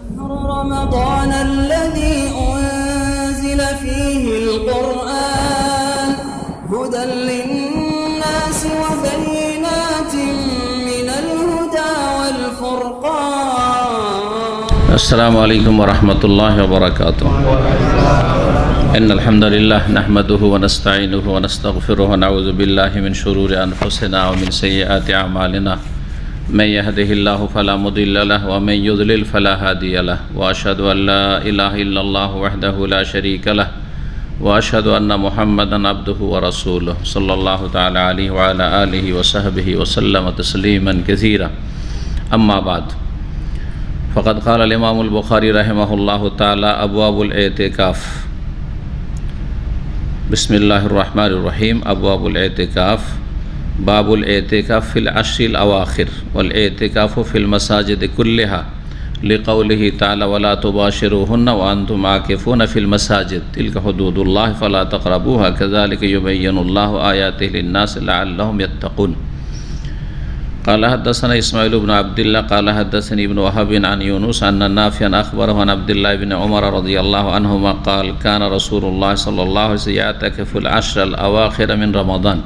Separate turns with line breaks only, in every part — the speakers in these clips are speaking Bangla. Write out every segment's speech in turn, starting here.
شهر رمضان الذي أنزل فيه القرآن هدى للناس وبينات من الهدى والفرقان.
السلام عليكم ورحمة الله وبركاته. إن الحمد لله نحمده ونستعينه ونستغفره ونعوذ بالله من شرور أنفسنا ومن سيئات أعمالنا من يهده الله فلا مضل له ومن يضلل فلا هادي له وأشهد أن لا إله إلا الله وحده لا شريك له وأشهد أن محمدا عبده ورسوله صلى الله تعالى عليه وعلى آله وصحبه وسلم تسليما كثيرا. أما بعد فقد قال الإمام البخاري رحمه الله تعالى أبواب الاعتكاف. بسم الله الرحمن الرحيم. أبواب الاعتكاف. باب الاعتكاف في العشر الأواخر والاعتكاف في المساجد كلها لقوله تعالى ولا تباشروهن وأنتم عاكفون في المساجد تلك حدود الله فلا تقربوها كذلك يبين الله آياته للناس لعلهم يتقون. قال حدثنا إسماعيل بن عبد الله قال حدثني ابن وهب عن يونس أن نافعا أخبره عن عبد الله بن عمر رضي الله عنهما قال كان رسول الله صلى الله عليه وسلم يعتكف العشر الأواخر من رمضان.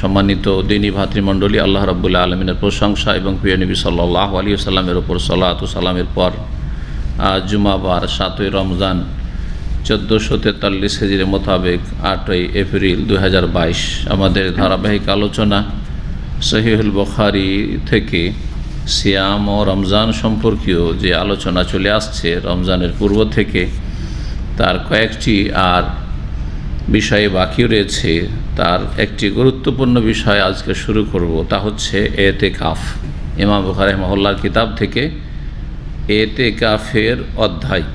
সম্মানিত দিনী ভাতৃমণ্ডলী, আল্লাহ রাব্বুল আলামিনের প্রশংসা এবং প্রিয় নবী সাল্লাল্লাহু আলাইহি ওয়াসাল্লামের উপর সালাত ও সালামের পর আজ জুমাবার 7ই রমজান 1443 হিজরি মোতাবেক 8ই এপ্রিল 2022 আমাদের ধারাবাহিক আলোচনা সহিহুল বুখারী থেকে সিয়াম ও রমজান সম্পর্কীয় যে আলোচনা চলে আসছে রমজানের পূর্ব থেকে, তার কয়েকটি আর বিষয়ে বাকি রয়েছে। তার একটি গুরুত্বপূর্ণ বিষয় আজকে শুরু করব, তা হচ্ছে এতেকাফ। ইমাম বুখারী রাহিমাহুল্লাহর কিতাব থেকে এতেকাফের অধ্যায়।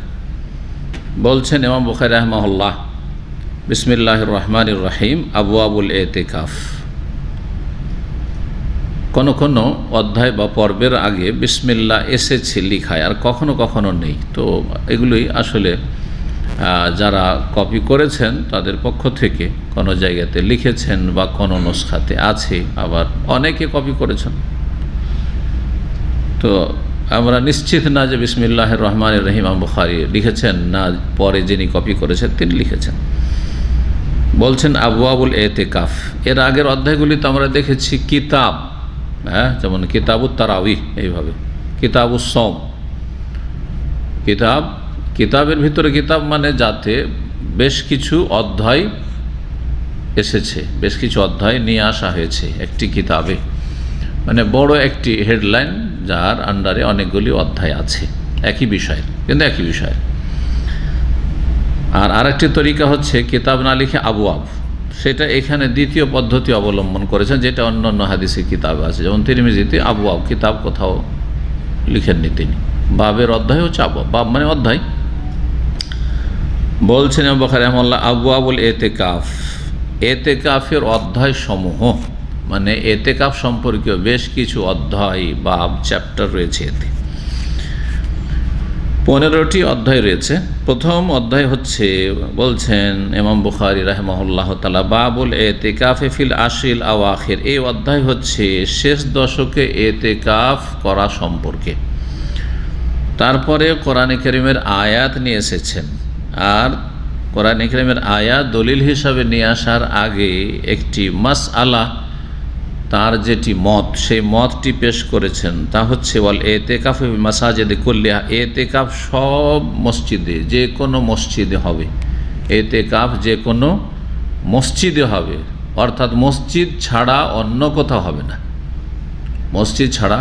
বলছেন ইমাম বুখারী রাহিমাহুল্লাহ, বিসমিল্লাহির রহমানির রহিম, আবওয়াবুল এতেকাফ। কোনো কোনো অধ্যায় বা পর্বের আগে বিসমিল্লাহ এসেছে লিখায়, আর কখনো কখনো নেই। তো এগুলোই আসলে যারা কপি করেছেন তাদের পক্ষ থেকে কোনো জায়গাতে লিখেছেন বা কোনো নুসখাতে আছে, আবার অনেকে কপি করেছেন। তো আমরা নিশ্চিত না যে বিসমিল্লাহির রহমানির রহিম ইমাম বুখারী লিখেছেন না পরে যিনি কপি করেছেন তিনি লিখেছেন। বলছেন আবওয়াবুল এতেকাফ। এর আগের অধ্যায়গুলিতে আমরা দেখেছি কিতাব, যেমন কিতাবুত তারাউইহ, এইভাবে কিতাবুস সওম। কিতাবের ভিতরে কিতাব মানে যাতে বেশ কিছু অধ্যায় এসেছে, বেশ কিছু অধ্যায় নিয়ে আসা হয়েছে একটি কিতাবে, মানে বড় একটি হেডলাইন যার আন্ডারে অনেকগুলি অধ্যায় আছে একই বিষয়, কিন্তু একই বিষয়। আর আরেকটি তরিকা হচ্ছে কিতাব না লিখে আবওয়াব, সেটা এখানে দ্বিতীয় পদ্ধতি অবলম্বন করেছেন, যেটা অন্য অন্য হাদিসের কিতাবে আছে। যেমন তিরমিজিতে আবওয়াব কিতাব কোথাও লিখেননি তিনি, বাবের অধ্যায় হচ্ছে আবওয়াব, বাব মানে অধ্যায়। বলছেন ইমাম বুখারী রাহিমাহুল্লাহ আবওয়াবুল এতেকাফ, এতেকাফের অধ্যায় সমূহ, মানে এতেকাফ সম্পর্কীয় বেশ কিছু অধ্যায় বাব চ্যাপ্টার রয়েছে। এতে 15টি অধ্যায় রয়েছে। প্রথম অধ্যায় হচ্ছে, বলছেন ইমাম বুখারী রাহিমাহুল্লাহ তাআলা, বাবুল এতেকাফে ফিল আশরিল আওয়াখির। এই অধ্যায় হচ্ছে শেষ দশকে এতেকাফ করা সম্পর্কে। তারপরে কোরআনে কারীমের আয়াত নিয়ে এসেছেন, আর কোরআনে কারীমের আয়াত দলিল হিসাবে নিয়ে আসার আগে একটি মাসআলা, তার যেটি মত, সেই মতটি পেশ করেছেন। তা হচ্ছে ওয়াল এতেকাফ ফি মাসাজিদি কুল্লিহা, এতেকাফ সব মসজিদে, যে কোনো মসজিদে হবে। এতেকাফ যে কোনো মসজিদে হবে, অর্থাৎ মসজিদ ছাড়া অন্য কোথাও হবে না। মসজিদ ছাড়া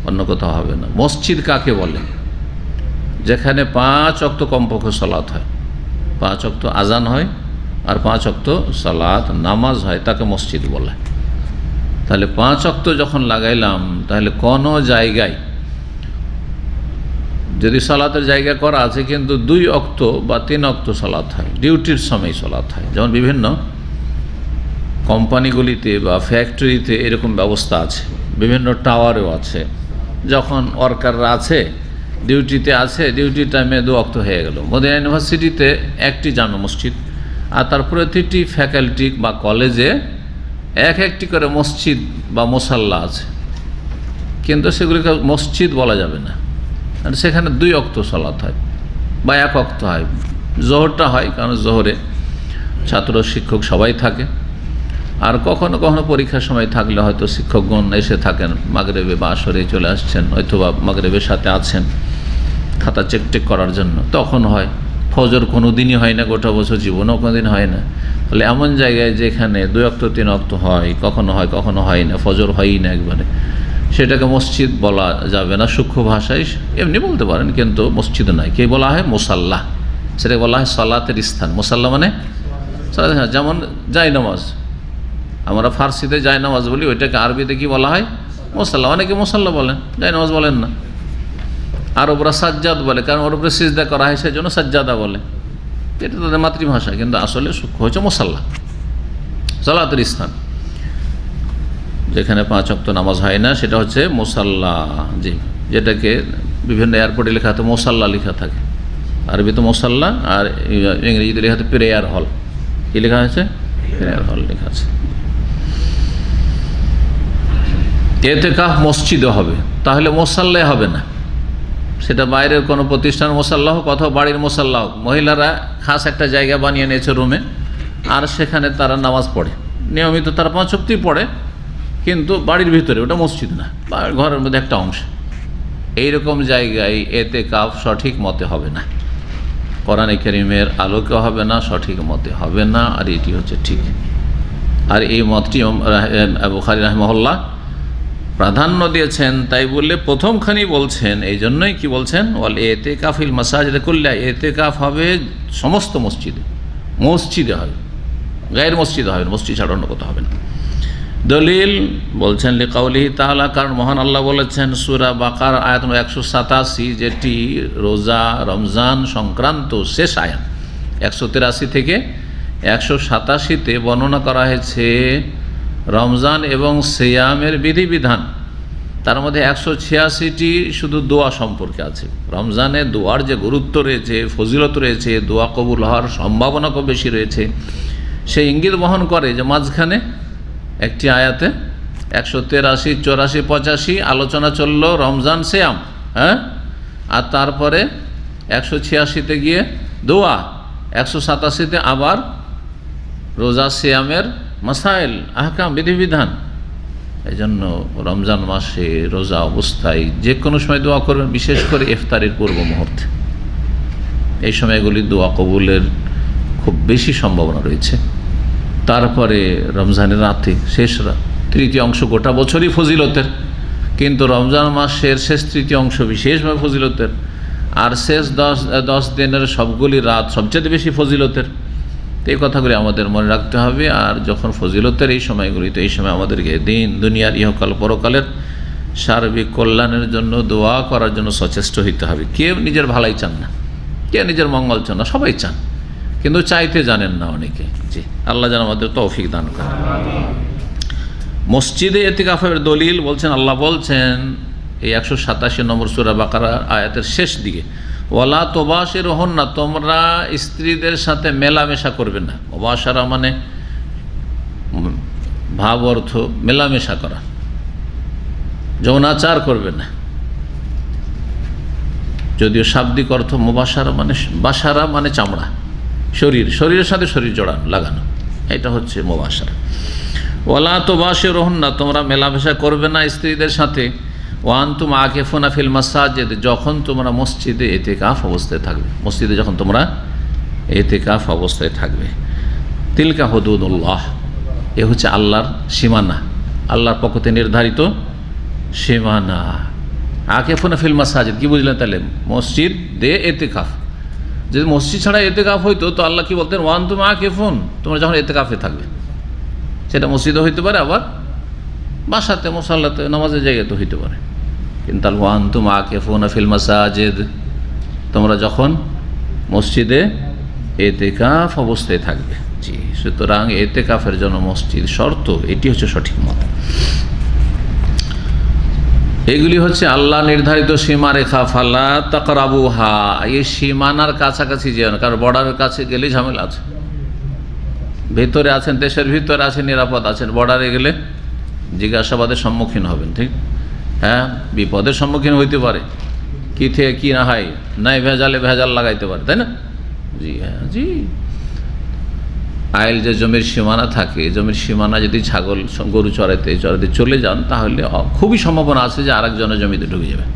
অন্য কোথাও হবে না। মসজিদ কাকে বলে? যেখানে 5 ওয়াক্ত কমপক্ষে সালাত হয়, 5 ওয়াক্ত আজান হয় আর 5 ওয়াক্ত সালাত নামাজ হয়, তাকে মসজিদ বলে। তাহলে 5 ওয়াক্ত যখন লাগাইলাম, তাহলে কোনো জায়গায় যদি সালাতের জায়গা করা আছে কিন্তু 2 ওয়াক্ত বা 3 ওয়াক্ত সালাত হয়, ডিউটির সময় সালাত হয়। যেমন বিভিন্ন কোম্পানিগুলিতে বা ফ্যাক্টরিতে এরকম ব্যবস্থা আছে, বিভিন্ন টাওয়ারেও আছে। যখন ওয়ার্কাররা আছে, ডিউটিতে আছে, ডিউটি টাইমে 2 ওয়াক্ত হয়ে গেল। মদিনা ইউনিভার্সিটিতে একটি জামে মসজিদ, আর তার প্রতিটি ফ্যাকাল্টি বা কলেজে একটি করে মসজিদ বা মুসাল্লা আছে, কিন্তু সেগুলিকে মসজিদ বলা যাবে না। আর সেখানে 2 ওয়াক্ত সালাত হয় বা 1 ওয়াক্ত হয়। জোহরটা হয় কারণ জোহরে ছাত্র শিক্ষক সবাই থাকে, আর কখনো কখনো পরীক্ষার সময় থাকলে হয়তো শিক্ষকগণ এসে থাকেন মাগরিবে বা আসরে চলে আসছেন, অথবা মাগরিবের সাথে আছেন খাতা চেক করার জন্য, তখন হয়। ফজর কোনো দিনই হয় না, গোটা বছর জীবনেও কোনো দিন হয় না। ফলে এমন জায়গায় যেখানে 2 ওয়াক্ত 3 ওয়াক্ত হয়, কখনো হয় কখনো হয় না, ফজর হয়ই না একবারে, সেটাকে মসজিদ বলা যাবে না। সূক্ষ্ম ভাষায় এমনি বলতে পারেন, কিন্তু মসজিদ নয়, কে বলা হয় মুসাল্লা, সেটাকে বলা হয় সালাতের স্থান। মুসাল্লা মানে যেমন জায়নামাজ, আমরা ফার্সিতে জায়নামাজ বলি, ওইটাকে আরবিতে কি বলা হয়? মুসাল্লা। অনেকে মুসাল্লা বলেন, জায়নামাজ বলেন না। আরবরা সাজ্জাদ বলে, কারণ ওর উপরে সিজদা করা হয়, সেই জন্য সাজ্জাদা বলে, এটা তাদের মাতৃভাষা, কিন্তু আসলে সূক্ষ্ম হচ্ছে মুসাল্লা, সালাতের স্থান। যেখানে 5 ওয়াক্ত নামাজ হয় না সেটা হচ্ছে মুসাল্লা, জি, যেটাকে বিভিন্ন এয়ারপোর্টে লেখা থাকে মুসাল্লা লেখা থাকে, আরবিতে মুসাল্লা, আর ইংরেজিতে লেখা থাকে প্রেয়ার হল। কি লেখা আছে? প্রেয়ার হল লেখা আছে। ইতিকাফ মসজিদে হবে, তাহলে মুসাল্লায় হবে না, সেটা বাইরের কোনো প্রতিষ্ঠান মুসাল্লা হোক অথবা বাড়ির মুসাল্লা হোক। মহিলারা খাস একটা জায়গা বানিয়ে নিয়েছে রুমে, আর সেখানে তারা নামাজ পড়ে নিয়মিত, তারা 5 ওয়াক্তই পড়ে, কিন্তু বাড়ির ভিতরে, ওটা মসজিদ না, বা ঘরের মধ্যে একটা অংশ। এইরকম জায়গায় ইতিকাফ সঠিক মতে হবে না, কোরআনে কারীমের আলোকে হবে না, সঠিক মতে হবে না, আর এটি হচ্ছে ঠিক। আর এই মতটি বুখারী রাহিমাহুল্লাহ প্রাধান্য দিয়েছেন, তাই বললে প্রথমখানি বলছেন, এই জন্যই কি বলছেন, ওয়াল ইতিকাফিল মাসাজিদে কুল্লিহা, ইতিকাফ হবে সমস্ত মসজিদে, মসজিদে হবে, গায়ের মসজিদে হবে, মসজিদ ছাড়া অন্য কোথাও হবে না। দলিল বলছেন লিকাউলিহি তাআলা, কারণ মহান আল্লাহ বলেছেন সূরা বাকারা আয়াত 187, যেটি রোজা রমজান সংক্রান্ত শেষ আয়াত। 183 থেকে 187তে বর্ণনা করা হয়েছে রমজান এবং সিয়ামের বিধিবিধান। তার মধ্যে 186টি শুধু দোয়া সম্পর্কে আছে। রমজানে দোয়ার যে গুরুত্ব রয়েছে, ফজিলত রয়েছে, দোয়া কবুল হওয়ার সম্ভাবনা খুব বেশি রয়েছে, সেই ইঙ্গিত বহন করে যে মাঝখানে একটি আয়াতে 183, 84, 85 আলোচনা চলল রমজান সিয়াম, হ্যাঁ, আর তারপরে 186তে গিয়ে দোয়া, 187তে আবার রোজা সিয়ামের মাসাইল, আহকাম, বিধিবিধান। এই জন্য রমজান মাসে রোজা অবস্থায় যে কোনো সময় দোয়া করবেন, বিশেষ করে ইফতারের পূর্ব মুহূর্তে। এই সময়গুলি দোয়া কবুলের খুব বেশি সম্ভাবনা রয়েছে। তারপরে রমজানের রাতে, শেষ রাত, তৃতীয় অংশ গোটা বছরই ফজিলতের, কিন্তু রমজান মাসের শেষ তৃতীয় অংশ বিশেষভাবে ফজিলতের, আর শেষ 10 দিনের সবগুলি রাত সবচেয়ে বেশি ফজিলতের। এই কথাগুলি আমাদের মনে রাখতে হবে। আর যখন ফজিলতের এই সময়গুলি, তো এই সময় আমাদেরকে দিন দুনিয়ার ইহকাল পরকালের সার্বিক কল্যাণের জন্য দোয়া করার জন্য সচেষ্ট হইতে হবে। কেউ নিজের ভালাই চান না, কেউ নিজের মঙ্গল চান না, সবাই চান, কিন্তু চাইতে জানেন না অনেকে। জি, আল্লাহ যেন আমাদের তৌফিক দান করেন। মসজিদে ইতিকাফের দলিল বলছেন, আল্লাহ বলছেন এই 187 নম্বর সূরা বাকারা আয়াতের শেষ দিকে, ওয়ালা তুবাশিরুহুন্না, তোমরা স্ত্রীদের সাথে মেলামেশা করবে না। মুবাশারা মানে ভাব অর্থ মেলামেশা করা, যৌনাচার করবে না। যদিও শাব্দিক অর্থ মুবাশারা মানে, বাসারা মানে চামড়া, শরীরের সাথে শরীর জড়ানো, লাগানো, এটা হচ্ছে মুবাশারা। ওয়ালা তুবাশিরুহুন্না, তোমরা মেলামেশা করবে না স্ত্রীদের সাথে। ওয়ান্তুম আকিফুনা ফিল মাসাজিদ, যখন তোমরা মসজিদে ইতিকাফ অবস্থায় থাকবে, মসজিদে যখন তোমরা ইতিকাফ অবস্থায় থাকবে। তিলকা হুদুদুল্লাহ, এ হচ্ছে আল্লাহর সীমানা, আল্লাহর পক্ষ থেকে নির্ধারিত সীমানা। আকিফুনা ফিল মাসাজিদ, কি বুঝলেন তাহলে? মসজিদ দে ইতিকাফ। যদি মসজিদ ছাড়া ইতিকাফ হইতো তো আল্লাহ কি বলতেন? ওয়ান্তুম আকিফুন, তোমরা যখন ইতিকাফে থাকবে, সেটা মসজিদও হইতে পারে, আবার বাসাতে, মুসাল্লাতে, নামাজের জায়গাতে হইতে পারে। কিন্তু আল ওয়ান্তুম আকিফুনা ফিল মাসাজিদ, তোমরা যখন মসজিদে ইতিকাফ অবস্থায় থাকবে। জি, সুতরাং ইতিকাফের জন্য মসজিদ শর্ত, এটি হচ্ছে সঠিক মত। এগুলি হচ্ছে আল্লাহ নির্ধারিত সীমারেখা। ফালা তাকরাবুহা, এই সীমানার কাছাকাছি যেও না, কারণ বর্ডারের কাছে গেলে ঝামেলা আছে। ভেতরে আছেন, দেশের ভিতরে আছেন, নিরাপদ আছেন, বর্ডারে গেলে জিজ্ঞাসাবাদের সম্মুখীন হবেন, ঠিক, হ্যাঁ, বিপদের সম্মুখীন হইতে পারে। কি থেকে কি না হয়, নাই ভেজালে ভেজাল লাগাইতে পারে, তাই না? জি হ্যাঁ, জি। আইল যে জমির সীমানা থাকে, জমির সীমানা যদি ছাগল গরু চড়াইতে চলে যান, তাহলে খুবই সম্ভাবনা আছে যে আরেকজনের জমিতে ঢুকে যাবে।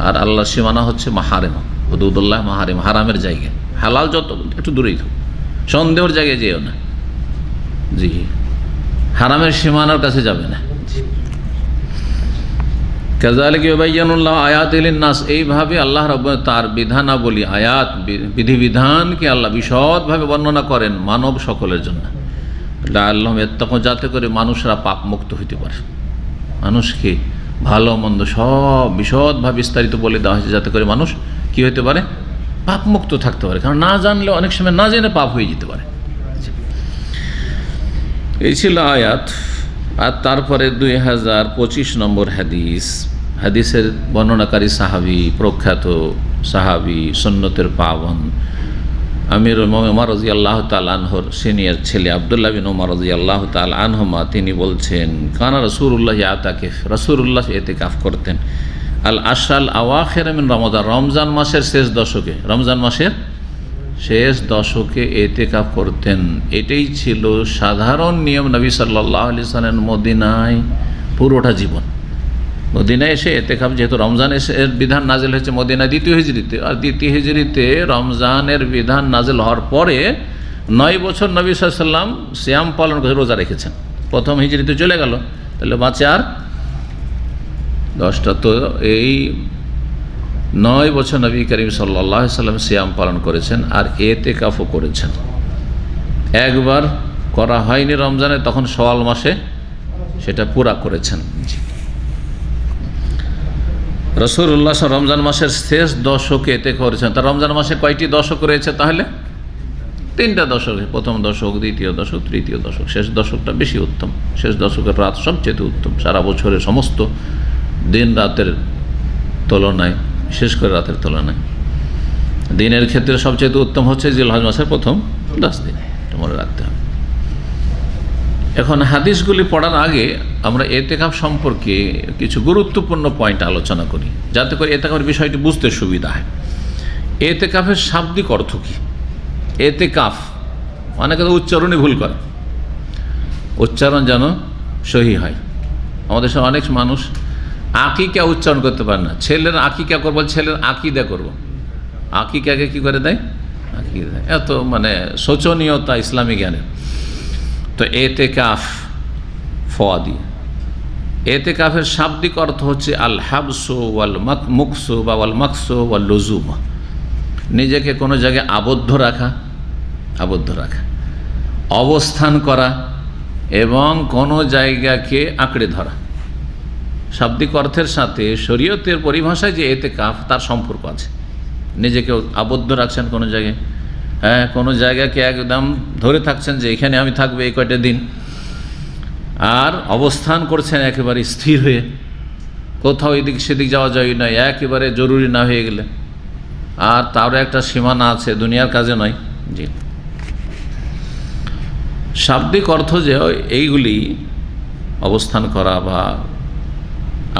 আর আল্লাহর সীমানা হচ্ছে মাহারেম, হুদুদুল্লাহ মাহারেম, হারামের জায়গা। হালাল যত একটু দূরেই থাক, সন্দেহের জায়গায় যেও না। জি, হারামের সীমানার কাছে যাবে না। কাযালিকা ইউবায়্যিনুল্লাহু আয়াতিহি লিন-নাস, এইভাবে আল্লাহ রাব্বুল তার বিধানাবলী, আয়াত, বিধিবিধানকে আল্লাহ বিশদভাবে বর্ণনা করেন মানব সকলের জন্য। লাআল্লাহুম ইয়াত্তাকুন, যাতে করে মানুষরা পাপ মুক্ত হইতে পারে। মানুষকে ভালো মন্দ সব বিশদভাবে বিস্তারিত বলে দেওয়া হয়েছে, যাতে করে মানুষ কি হইতে পারে, পাপ মুক্ত থাকতে পারে। কারণ না জানলে অনেক সময় না জেনে পাপ হয়ে যেতে পারে। এই ছিল আয়াত। আর তারপরে 2025 নম্বর হাদিস। হাদিসের বর্ণনাকারী সাহাবী, প্রখ্যাত সাহাবী, সুন্নতের পাবন আমিরুল মুমিনিন ওমর রাদিয়াল্লাহু তাআলা আনহুর সিনিয়র ছেলে আব্দুল্লাহ বিন ওমর রাদিয়াল্লাহু তাআলা আনহুমা, তিনি বলছেন, কানা রাসূলুল্লাহ ইয়াতাকিফ, রাসূলুল্লাহ ইতিকাফ করতেন আল আশরাল আওয়াখির মিন রমাদান, রমজান মাসের শেষ দশকে, রমজান মাসের শেষ দশকে ইতিকাফ করতেন। এটাই ছিল সাধারণ নিয়ম নবী সাল্লাল্লাহু আলাইহি ওয়াসাল্লাম মদিনায় পুরোটা জীবন। মদিনায় এসে ইতিকাফ, যেহেতু রমজান এর বিধান নাজিল হয়েছে মদিনা দ্বিতীয় হিজরিতে, আর দ্বিতীয় হিজরিতে রমজানের বিধান নাজিল হওয়ার পরে 9 বছর নবী সাল্লাল্লাহু আলাইহি ওয়াসাল্লাম সিয়াম পালন করে রোজা রেখেছেন। প্রথম হিজরিতে চলে গেল, তাহলে বাঁচে আর 10টা। তো এই 9 বছর নবী করিম সাল্লাল্লাহু আলাইহি ওয়াসাল্লাম সিয়াম পালন করেছেন আর ইতিকাফও করেছেন। একবার করা হয়নি রমজানে, তখন শাওয়াল মাসে সেটা পুরা করেছেন। রাসূলুল্লাহ রমজান মাসের শেষ দশকে ইতিকাফ করেছেন। তা রমজান মাসে কয়টি দশক রয়েছে? তাহলে 3টা দশক, প্রথম দশক, দ্বিতীয় দশক, তৃতীয় দশক। শেষ দশকটা বেশি উত্তম। শেষ দশকের রাত সবচেয়ে উত্তম সারা বছরের সমস্ত দিন রাতের তুলনায়, বিশেষ করে রাতের তুলনায়। দিনের ক্ষেত্রে সবচেয়ে উত্তম হচ্ছে জিলহজ মাসের প্রথম 10 দিন, মনে রাখতে হবে। এখন হাদিসগুলি পড়ার আগে আমরা ইতিকাফ সম্পর্কে কিছু গুরুত্বপূর্ণ পয়েন্ট আলোচনা করি, যাতে করে ইতিকাফের বিষয়টি বুঝতে সুবিধা হয়। ইতিকাফের শাব্দিক অর্থ কী? ইতিকাফ অনেকে তো উচ্চারণই ভুল করে, উচ্চারণ যেন সহি হয়। আমাদের সব অনেক মানুষ আকিকা উচ্চারণ করতে পারে না। ছেলের আকিকা করবো, ছেলের আকিদা করবো, আকিকাকে কি করে দেয়? আকিদা। এত মানে শোচনীয়তা ইসলামী জ্ঞানের। তো ইতিকাফ ফোয়া দিয়ে, ইতিকাফের শাব্দিক অর্থ হচ্ছে আল হাবসু ওয়াল মুকসু বা ওয়াল মাকসু ওয়াল লুজুম, নিজেকে কোনো জায়গায় আবদ্ধ রাখা, অবস্থান করা এবং কোনো জায়গাকে আঁকড়ে ধরা। শাব্দিক অর্থের সাথে শরীয়তের পরিভাষায় যে ইতিকাফ, তার সম্পর্ক আছে। নিজেকে আবদ্ধ রাখছেন কোনো জায়গায়, হ্যাঁ, কোনো জায়গাকে একদম ধরে থাকছেন যে এখানে আমি থাকবো এই কয়টা দিন, আর অবস্থান করছেন একেবারে স্থির হয়ে, কোথাও এদিক সেদিক যাওয়া যায় না, একেবারে জরুরি না হয়ে গেলে। আর তারও একটা সীমানা আছে, দুনিয়ার কাজে নয়। জি, শাব্দিক অর্থ যে এইগুলি অবস্থান করা বা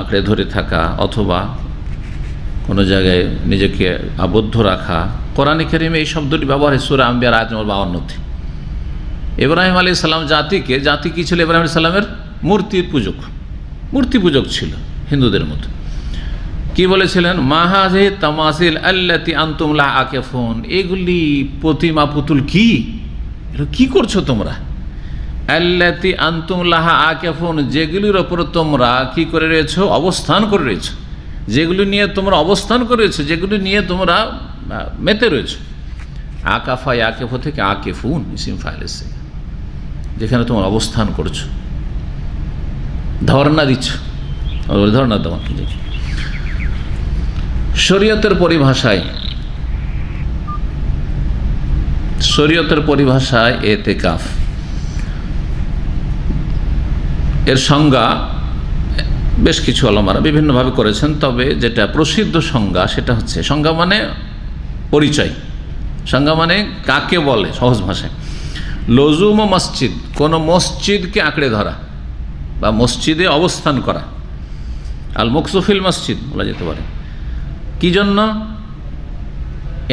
আঁকড়ে ধরে থাকা অথবা কোনো জায়গায় নিজেকে আবদ্ধ রাখা, কোরআনে কারিমে এই শব্দটি ব্যবহার হয় সূরা আম্বিয়ার আয়াত নম্বর 52-তে। ইব্রাহিম আলাইহিস সালাম জাতি কি ছিল? ইব্রাহিম আলাইহিস সালামের মূর্তি পূজক ছিল, হিন্দুদের মতো। কি বলেছিলেন? মা হাযিহি তামাসিল আল্লাতী আনতুম লাহা আকিফুন, এগুলি প্রতিমা পুতুল কি, এগুলো কি করছো তোমরা? আল্লাতী আনতুম লাহা আকিফুন, যেগুলির ওপর তোমরা কি করে রয়েছো? অবস্থান করে রয়েছো। যেগুলি নিয়ে তোমরা অবস্থান করে রয়েছো, যেগুলি নিয়ে তোমরা মেতে রয়েছো। আকাফা, আকিফ থেকে আকিফুন ইসিম ফাইল এসে, যেখানে তোমরা অবস্থান করছো, ধর্ণা দিচ্ছ, ধর্ণা দেওয়া। শরীয়তের পরিভাষায় ইতিকাফ এর সংজ্ঞা বেশ কিছু ওলামারা বিভিন্নভাবে করেছেন, তবে যেটা প্রসিদ্ধ সংজ্ঞা সেটা হচ্ছে, সংজ্ঞা মানে পরিচয়, সংজ্ঞা মানে কাকে বলে সহজ ভাষায়, লজুম মসজিদ, কোনো মসজিদকে আঁকড়ে ধরা বা মসজিদে অবস্থান করা। আল মুকসুফিল মসজিদ বলা যেতে পারে, কি জন্য?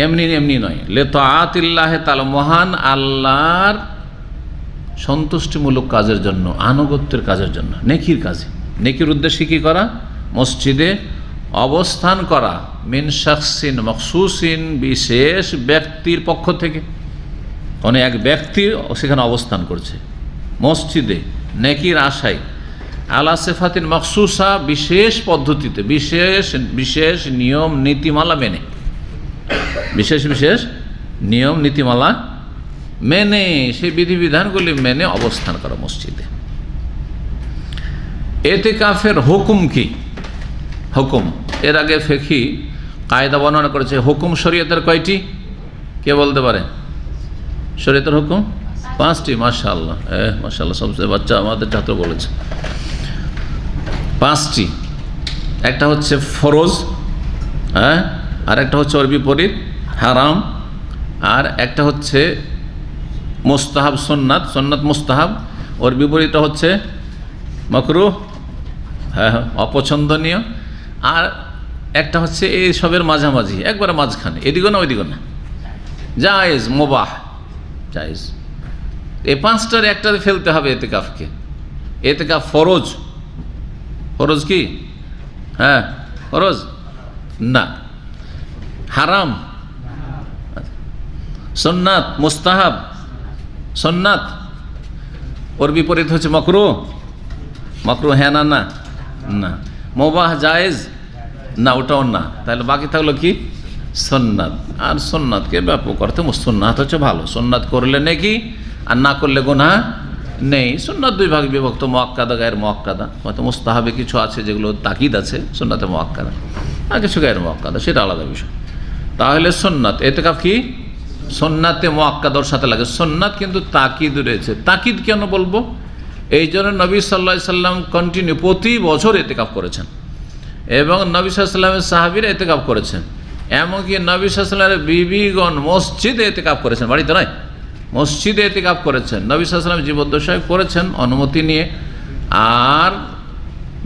এমনি এমনি নয়, লিতাআতিল্লাহি তাআলা, মহান আল্লাহর সন্তুষ্টিমূলক কাজের জন্য, আনুগত্যের কাজের জন্য, নেকির কাজে। নেকির উদ্দেশ্যে কী করা? মসজিদে অবস্থান করা, মিন শাখসিন মখসুসিন, বিশেষ ব্যক্তির পক্ষ থেকে। মানে এক ব্যক্তি সেখানে অবস্থান করছে মসজিদে নেকির আশায়, আলা সিফাতিন মখসুসা, বিশেষ পদ্ধতিতে, বিশেষ বিশেষ নিয়ম নীতিমালা মেনে, বিশেষ বিশেষ নিয়ম নীতিমালা মেনে, সেই বিধিবিধানগুলি মেনে অবস্থান করা মসজিদে। এতেকাফের হুকুম কি? হুকুম, এর আগে ফিকহি কায়দা বর্ণনা করেছে। হুকুম শরীয়তের কয়টি? কে বলতে পারে? শরীয়তের হুকুম 5টি। মাশাআল্লাহ, মাশাআল্লাহ, সবচেয়ে বাচ্চা আমাদের ছাত্র বলেছে 5টি। একটা হচ্ছে ফরজ, হ্যাঁ, আর একটা হচ্ছে ওর বিপরীত হারাম, আর একটা হচ্ছে মুস্তাহাব, সুন্নাত, সুন্নাত মুস্তাহাব, ওর বিপরীতটা হচ্ছে মাকরুহ, হ্যাঁ, অপছন্দনীয়, আর একটা হচ্ছে এই সবের মাঝামাঝি, একবারে মাঝখানে, এদিকে না ওইদিকে না, জায়েজ, মুবাহ, জায়েজ। এই 5টার একটাতে ফেলতে হবে এতেকাফকে। এতেকাফ ফরজ। ফরজ কি? হ্যাঁ, ফরজ না। হারাম, সুন্নাত, মুস্তাহাব, সুন্নাত, ওর বিপরীত হচ্ছে মাকরুহ, মাকরুহ, হ্যাঁ না না না। মুবাহ, জায়েজ না, ওটাও না। তাহলে বাকি থাকলো কি? সুন্নাত। আর সুন্নাতকে ব্যাপক অর্থে সুন্নাত হচ্ছে ভালো, সুন্নাত করলে নেকি, আর না করলে গুনাহ নেই। সুন্নাত 2 ভাগে বিভক্ত, মুআক্কাদা, গায়ের মুআক্কাদা। হয়তো মুস্তাহাবে কিছু আছে যেগুলো তাকিদ আছে, সুন্নাতে মুআক্কাদা, আর কিছু গায়ের মুআক্কাদা, সেটা আলাদা বিষয়। তাহলে সুন্নাত, এতেকাফ কি? সুন্নাতে মুআক্কাদার সাথে লাগে। সুন্নাত কিন্তু তাকিদ রয়েছে। তাকিদ কেন বলবো? এই জন্য নবী সাল্লাল্লাহু আলাইহি সাল্লাম কন্টিনিউ প্রতি বছর এতেকাফ করেছেন, এবং নবী সাল্লাল্লাহু আলাইহি সাল্লামের সাহাবীরা এতেকাফ করেছেন। এমনকি নবী সাল্লাল্লাহু আলাইহি সাল্লামের বিবিগণ মসজিদে এতেকাফ করেছেন, বাড়িতে নয়, মসজিদে এতেকাফ করেছেন। নবী সাল্লাল্লাহু আলাইহি সাল্লাম জীবদ্দশায় করেছেন অনুমতি নিয়ে, আর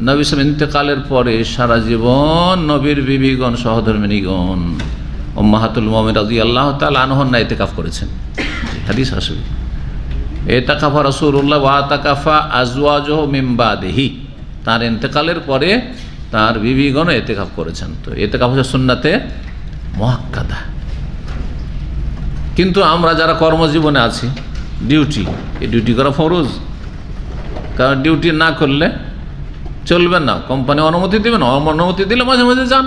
নবী সাল্লাল্লাহু ইন্তেকালের পরে সারা জীবন নবীর বিবিগণ, সহধর্মিণীগণ, উম্মাহাতুল মুমিনিন রাদিয়াল্লাহু তাআলা আনহুন্না এতেকাফ করেছেন। হাদিস আসবে, এতাকাফা রাসূলুল্লাহ ওয়া তাকাফা আজওয়াজুহু মিন বাদিহি, তার ইন্তেকালের পরে তার বিবিগণ এতেকাফ করেছেন। তো এতেকাফ হচ্ছে সুন্নাতে মুআক্কাদা। কিন্তু আমরা যারা কর্মজীবনে আছি, ডিউটি, এই ডিউটি করা ফরজ, কারণ ডিউটি না করলে চলবে না, কোম্পানি অনুমতি দেবে না। অনুমতি দিলে মাঝে মাঝে যান,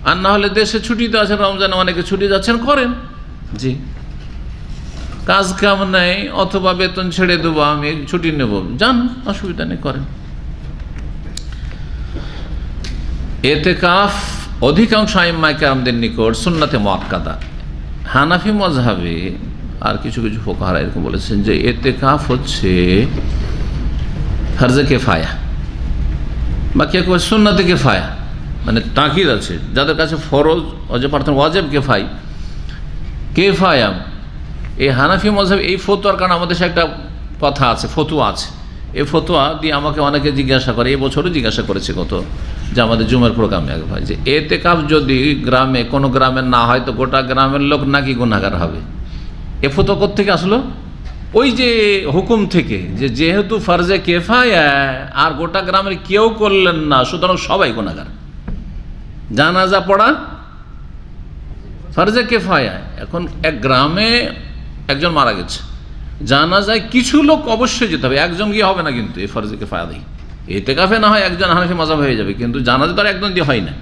আর না হলে দেশে ছুটিতে আছেন, রমজানে অনেকে ছুটি যাচ্ছেন, করেন। জি, কাজ কাম নেই, অথবা বেতন ছেড়ে দেবো, আমি ছুটি নেব, যান, অসুবিধা নেই, করেন। এতেকাফ অধিকাংশ আইম্মায়ে কেরামদের নিকট সুন্নাতে মুআক্কাদা। হানাফি মযহাবে আর কিছু কিছু ফুকাহারা এরকম বলেছেন যে এতেকাফ হচ্ছে ফরজে কিফায়া, বা কেউ কেউ সুন্নাতে কিফায়া, মানে তাকিদ আছে। যাদের কাছে ফরজ ওয়াজিব প্রার্থনা ওয়াজিব কিফায়া, এই হানাফি মযহাব এই ফতোয়ার কারণে আমাদের দেশে একটা কথা আছে, ফতোয়া আছে। এই ফতোয়া দিয়ে আমাকে অনেকে জিজ্ঞাসা করে, এই বছরও জিজ্ঞাসা করেছে কত, যে আমাদের জুমার প্রোগ্রামে এক ভাই, যে এতেকাফ যদি গ্রামে, কোনো গ্রামে না হয় তো গোটা গ্রামের লোক নাকি গুনাহগার হবে। এ ফতোয়া কোত্থেকে আসলো? ওই যে হুকুম থেকে, যে যেহেতু ফরজে কিফায়া আর গোটা গ্রামের কেউ করলেন না, সুতরাং সবাই গুনাহগার। জানাজা পড়া ফরজে কিফায়া। এখন এক গ্রামে একজন মারা গেছে, জানাজায় কিছু লোক অবশ্যই যেতে হবে, একজন গিয়ে হবে না, কিন্তু এই ফরজে কিফায়া দেয়। এতেকাফে না হয় একজন হানাফি মাযহাব হয়ে যাবে, কিন্তু জানাজা তো আর একজন দিয়ে হয় না,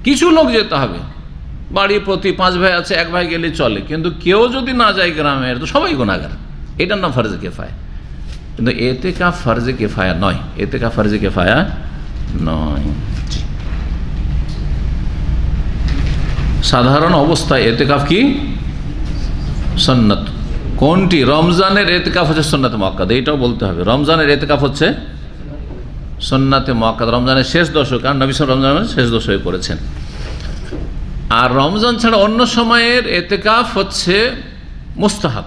কিছু লোক যেতে হবে। বাড়ি প্রতি 5 ভাই আছে, 1 ভাই গেলে চলে, কিন্তু কেউ যদি না যায় গ্রামের, তো সবাই গুনাহগার। এটার নাম ফরজে কিফায়া। কিন্তু এতেকাফ ফরজে কিফায়া নয়, এতেকাফ ফরজে কিফায়া নয়। সাধারণ অবস্থায় এতেকাফ কি? সুন্নাত। কোনটি? রমজানের এতেকাফ হচ্ছে সুন্নাতে মুআক্কাদা, এটাও বলতে হবে। রমজানের এতেকাফ হচ্ছে সুন্নাতে মুআক্কাদা, রমজানের শেষ দশক, কারণ নবী সাল্লাল্লাহু আলাইহি ওয়াসাল্লাম শেষ দশকে করেছেন। আর রমজান ছাড়া অন্য সময়ের এতেকাফ হচ্ছে মুস্তাহাব,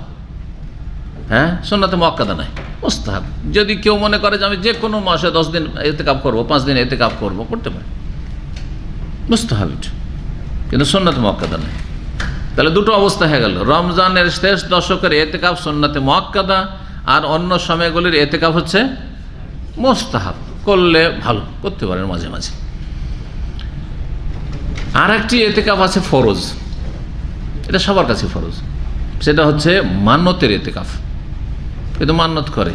হ্যাঁ, সুন্নাতে মুআক্কাদা নয়, মুস্তাহাব। যদি কেউ মনে করে যে আমি যে কোনো মাসে 10 দিন এতেকাফ করবো, 5 দিন এতেকাফ করবো, করতে পারে, মুস্তাহাব। কিন্তু সুন্নাতে মুআক্কাদা নেই। তাহলে দুটো অবস্থা হয়ে গেল, রমজানের শেষ দশকের এতেকাফ সুন্নাতে মুআক্কাদা, আর অন্য সময়গুলির এতেকাফ হচ্ছে মুস্তাহাব, করলে ভালো, করতে পারেন মাঝে মাঝে। আর একটি এতেকাফ আছে ফরজ, এটা সবার কাছে ফরজ, সেটা হচ্ছে মান্যতের এতেকাফ। কিন্তু মান্যত করে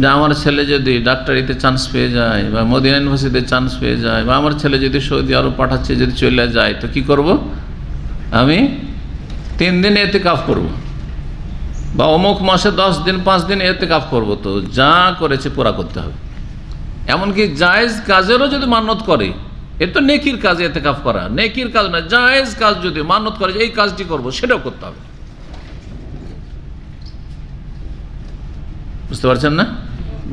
যে আমার ছেলে যদি ডাক্তারিতে চান্স পেয়ে যায়, বা মদিনা ইউনিভার্সিটিতে চান্স পেয়ে যায়, বা আমার ছেলে যদি সৌদি আরব পাঠাচ্ছে যদি চলে যায়, তো কি করব, আমি 3 দিন এতেকাফ করব, বা অমুক মাসে 10 দিন 5 দিন এতেকাফ করব। তো যা করেছে পুরা করতে হবে। এমনকি জায়েজ কাজেরও যদি মান্যত করে, এর তো নেকির কাজ এতেকাফ করা, নেকির কাজ না, জায়েজ কাজ যদি মান্যত করে এই কাজটি করব, সেটাও করতে হবে। বুঝতে পারছেন না?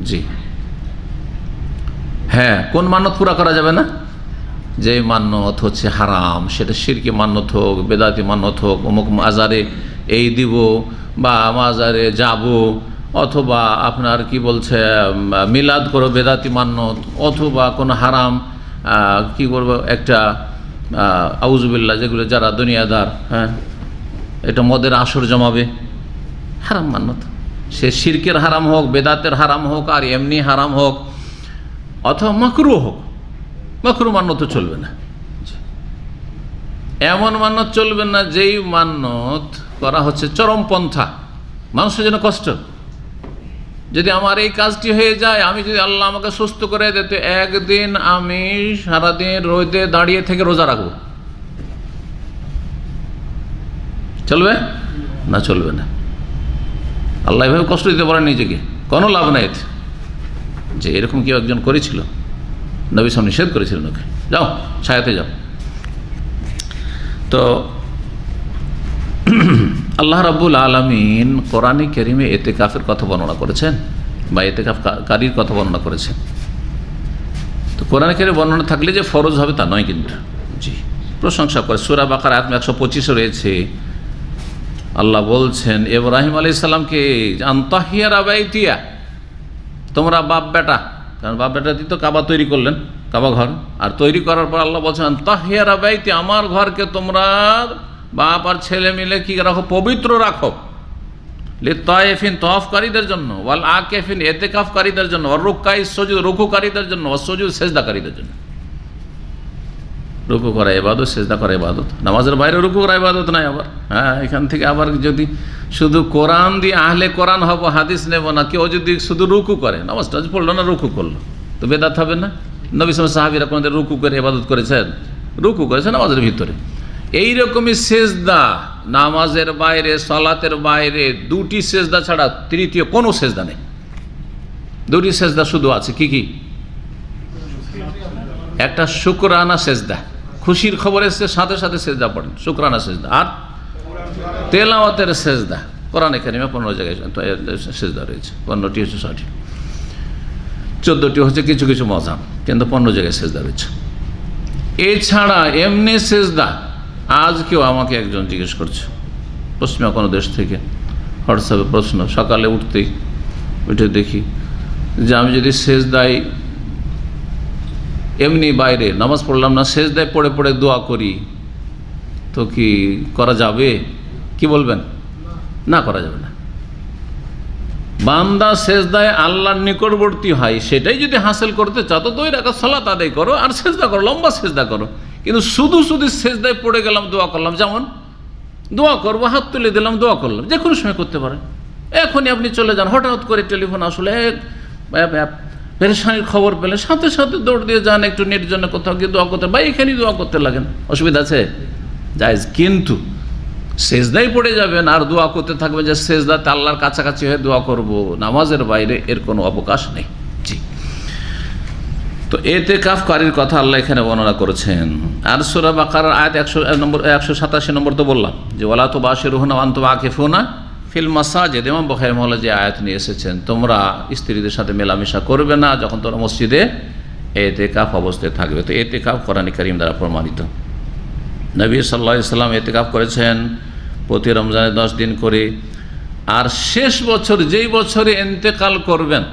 জি হ্যাঁ, কোন মান্যত পুরা করা যাবে না? যে মান্যত হচ্ছে হারাম, সেটা শিরকি মান্যত হোক, বেদাতি মান্যত হোক, অমুক মাজারে এই দিব, বা মাজারে যাব, অথবা আপনার কি বলছে মিলাদ করো বেদাতি মান্যত, অথবা কোনো হারাম কি করবো একটা আউজুবিল্লাহ, যেগুলো যারা দুনিয়াদার, হ্যাঁ এটা মদের আসর জমাবে, হারাম মান্যত। সে শিরকের হারাম হোক, বেদাতের হারাম হোক, আর এমনি হারাম হোক, অথবা মাকরু হোক, মাকরু মান্যত চলবে না। এমন মান্যত চলবে না যেই মান্যত করা হচ্ছে চরমপন্থা, মানুষের জন্য কষ্ট। যদি আমার এই কাজটি হয়ে যায়, আমি যদি আল্লাহ আমাকে সুস্থ করে দেয়, তো একদিন আমি সারাদিন রোদে দাঁড়িয়ে থেকে রোজা রাখবো, চলবে না? চলবে না। আল্লাহ এভাবে কষ্ট দিতে পারেন নিজেকে, কোনো লাভ নাই এতে। যে এরকম কেউ একজন করেছিল, নবী সাল্লাল্লাহু আলাইহি ওয়াসাল্লাম নিষেধ করেছিলেন, ওকে যাও ছায়াতে যাও। তো আল্লাহ রাব্বুল আলামিন কোরআনে কারীমে ইতিকাফের কথা বর্ণনা করেছেন, বা ইতিকাফকারীর কথা বর্ণনা করেছেন। তো কোরআনে কারীমে বর্ণনা থাকলে যে ফরজ হবে তা নয় কিন্তু। জি, প্রশংসা করে সূরা বাকারা আয়াত 125 রয়েছে, আল্লাহ বলছেন ইব্রাহিম আলাইহিস সালামকে, আনতাহিয়ারা বাইতিয়া, তোমরা বাপ বেটা, কারণ বাপ বেটা দিয়ে তো কাবা তৈরি করলেন, কাবা ঘর, আর তৈরি করার পর আল্লাহ বলছেন আনতাহিয়ারা বাইতি, আমার ঘরকে তোমরা বাপ আর ছেলে মিলে কি রাখো, পবিত্র রাখো, লিত্তাইফিন তওয়াফকারীদের জন্য, ওয়াল আকিফিন ইতিকাফকারীদের জন্য, ওয়ার রুকআই সুজুদ রুকুকারীদের জন্য, ওয়াস সুজুদ সিজদাকারীদের জন্য। রুকু করা ইবাদত, সিজদা করা ইবাদত, নামাজের বাইরে রুকু করা ইবাদত নাই। আবার হ্যাঁ, এখান থেকে আবার যদি শুধু কোরআন দিয়ে আহলে কোরআন হবো, হাদিস নেব না, কেউ যদি শুধু রুকু করে, নামাজ টাজ পড়লো না, রুকু করলো, তো বেদাত হবে না? নবী সাল্লাল্লাহু সাহাবীরা কোনদিন রুকু করে ইবাদত করেছেন? রুকু করেছেন নামাজের ভিতরে। এইরকমই সেজদা নামাজের বাইরে, সালাতের বাইরে, 2টি সেজদা ছাড়া তৃতীয় কোনো সেজদা নেই। 2টি সেজদা শুধু আছে, কি কি? একটা শুকরানা সেজদা, খুশির খবর এসছে সাথে সাথে সেজদা পড়েন, শুকরানা সেজদা। আর তেলাওয়াতের সেজদা, কোরআনে কারিমে 15 জায়গায় সেজদা রয়েছে, 15টি হচ্ছে সঠিক, 14টি হচ্ছে কিছু কিছু মজাম, কিন্তু 15 জায়গায় সেজদা রয়েছে। এছাড়া এমনি সেজদা, আজ কেউ আমাকে একজন জিজ্ঞেস করছে পশ্চিমা কোনো দেশ থেকে, হোয়াটসঅ্যাপে প্রশ্ন, সকালে উঠে দেখি যে আমি যদি সেজদায় এমনি বাইরে নামাজ পড়লাম না, সেজদায় পড়ে পড়ে দোয়া করি, তো কি করা যাবে? কি বলবেন? না, করা যাবে না। বান্দা সেজদায় আল্লাহর নিকটবর্তী হয়, সেটাই যদি হাসিল করতে চাও তো 2 রাকাত সালাত আদায় করো আর সেজদা করো, লম্বা সেজদা করো। কিন্তু শুধু শুধু সেজদায় পড়ে গেলাম, দোয়া করলাম, যেমন দোয়া করবো, হাত তুলে দিলাম, দোয়া করলাম, যে কোনো সময় করতে পারেন। এখনই আপনি চলে যান, হঠাৎ করে টেলিফোন আসলে পেরেশানির খবর পেলে সাথে সাথে দৌড় দিয়ে যান একটু নেট জন্য কোথাও গিয়ে দোয়া করতে, বা এখানেই দোয়া করতে লাগেন, অসুবিধা আছে? জায়েজ। কিন্তু সেজদাই পড়ে যাবেন আর দোয়া করতে থাকবেন যে সেজদাতে আল্লাহর কাছাকাছি হয়ে দোয়া করব, নামাজের বাইরে, এর কোনো অবকাশ নেই। জি, তো ইতিকাফকারীর কথা আল্লাহ এখানে বর্ণনা করেছেন। আর সূরা বাকারার আয়াত 187 নম্বর তো বললাম যে ওয়ালা তুবাশিরুহুনা ওয়া আনতুম আকিফুনা ফিল মাসাজিদ। ইমাম বুখারী মহল্লা যে আয়াত নিয়ে এসেছেন, তোমরা স্ত্রীদের সাথে মেলামেশা করবে না যখন তোমরা মসজিদে ইতিকাফ অবস্থায় থাকবে। তো ইতিকাফ কোরআনে কারীম দ্বারা প্রমাণিত। নবী সাল্লাল্লাহু আলাইহি ওয়াসাল্লাম ইতিকাফ করেছেন প্রতি রমজানে 10 দিন করে। আর শেষ বছর, যেই বছরে ইন্তেকাল করবেন,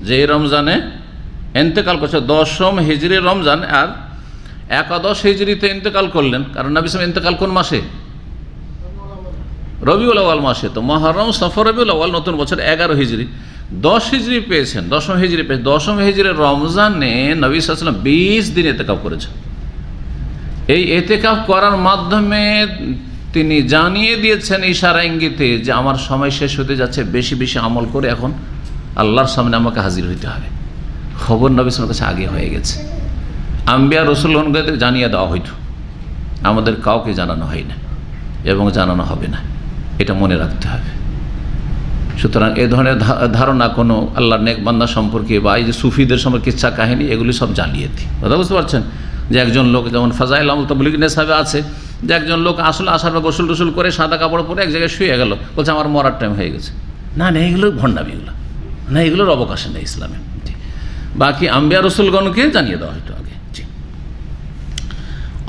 যেই রমজানে ইন্তেকাল করছে, 10ম হিজরি রমজান, আর একাদশ হিজরিতে ইন্তেকাল করলেন, কারণ নবী সাল্লাল্লাহু আলাইহি ওয়াসাল্লাম ইন্তেকাল কোন মাসে? রবিউল আউয়াল মাসে। তো মুহররম, সফর, রবিউল আউয়াল, নতুন বছর 11 হিজরি। 10 হিজরি পেয়েছেন, দশম হিজরি পেয়েছেন। দশম হিজরির রমজানে নবী সাল্লাল্লাহু আলাইহি ওয়াসাল্লাম 20 দিন ইতিকাফ করেছেন। এই ইতিকাফ করার মাধ্যমে তিনি জানিয়ে দিয়েছেন ইশারা ইঙ্গিতে যে আমার সময় শেষ হতে যাচ্ছে, বেশি বেশি আমল করে এখন আল্লাহর সামনে আমাকে হাজির হইতে হবে। খবর নবী সাল্লাল্লাহু আলাইহি ওয়াসাল্লামের কাছে আগে হয়ে গেছে। আম্বিয়া রাসূলগণকে জানিয়ে দেওয়া হইতো, আমাদের কাউকে জানানো হয় না এবং জানানো হবে না, এটা মনে রাখতে হবে। সুতরাং এ ধরনের ধারণা কোনো আল্লাহর নেক বান্দা সম্পর্কে বা এই যে সুফিদের সম্পর্কে কিচ্ছা কাহিনী, এগুলি সব জানিয়ে দিই। কথা বুঝতে পারছেন? যে একজন লোক, যেমন ফাজাইল আমল তাবলীগ নেসাবে আছে, যে একজন লোক আসলে আসার পর গোসল টোসল করে সাদা কাপড় পরে এক জায়গায় শুয়ে গেল, বলছে আমার মরার টাইম হয়ে গেছে। না না, এগুলো ভণ্ডামি, এগুলো না, এগুলোর অবকাশ নেই ইসলামে। বাকি আম্বিয়া রসুলগণকে জানিয়ে দেওয়া হয়তো আগে,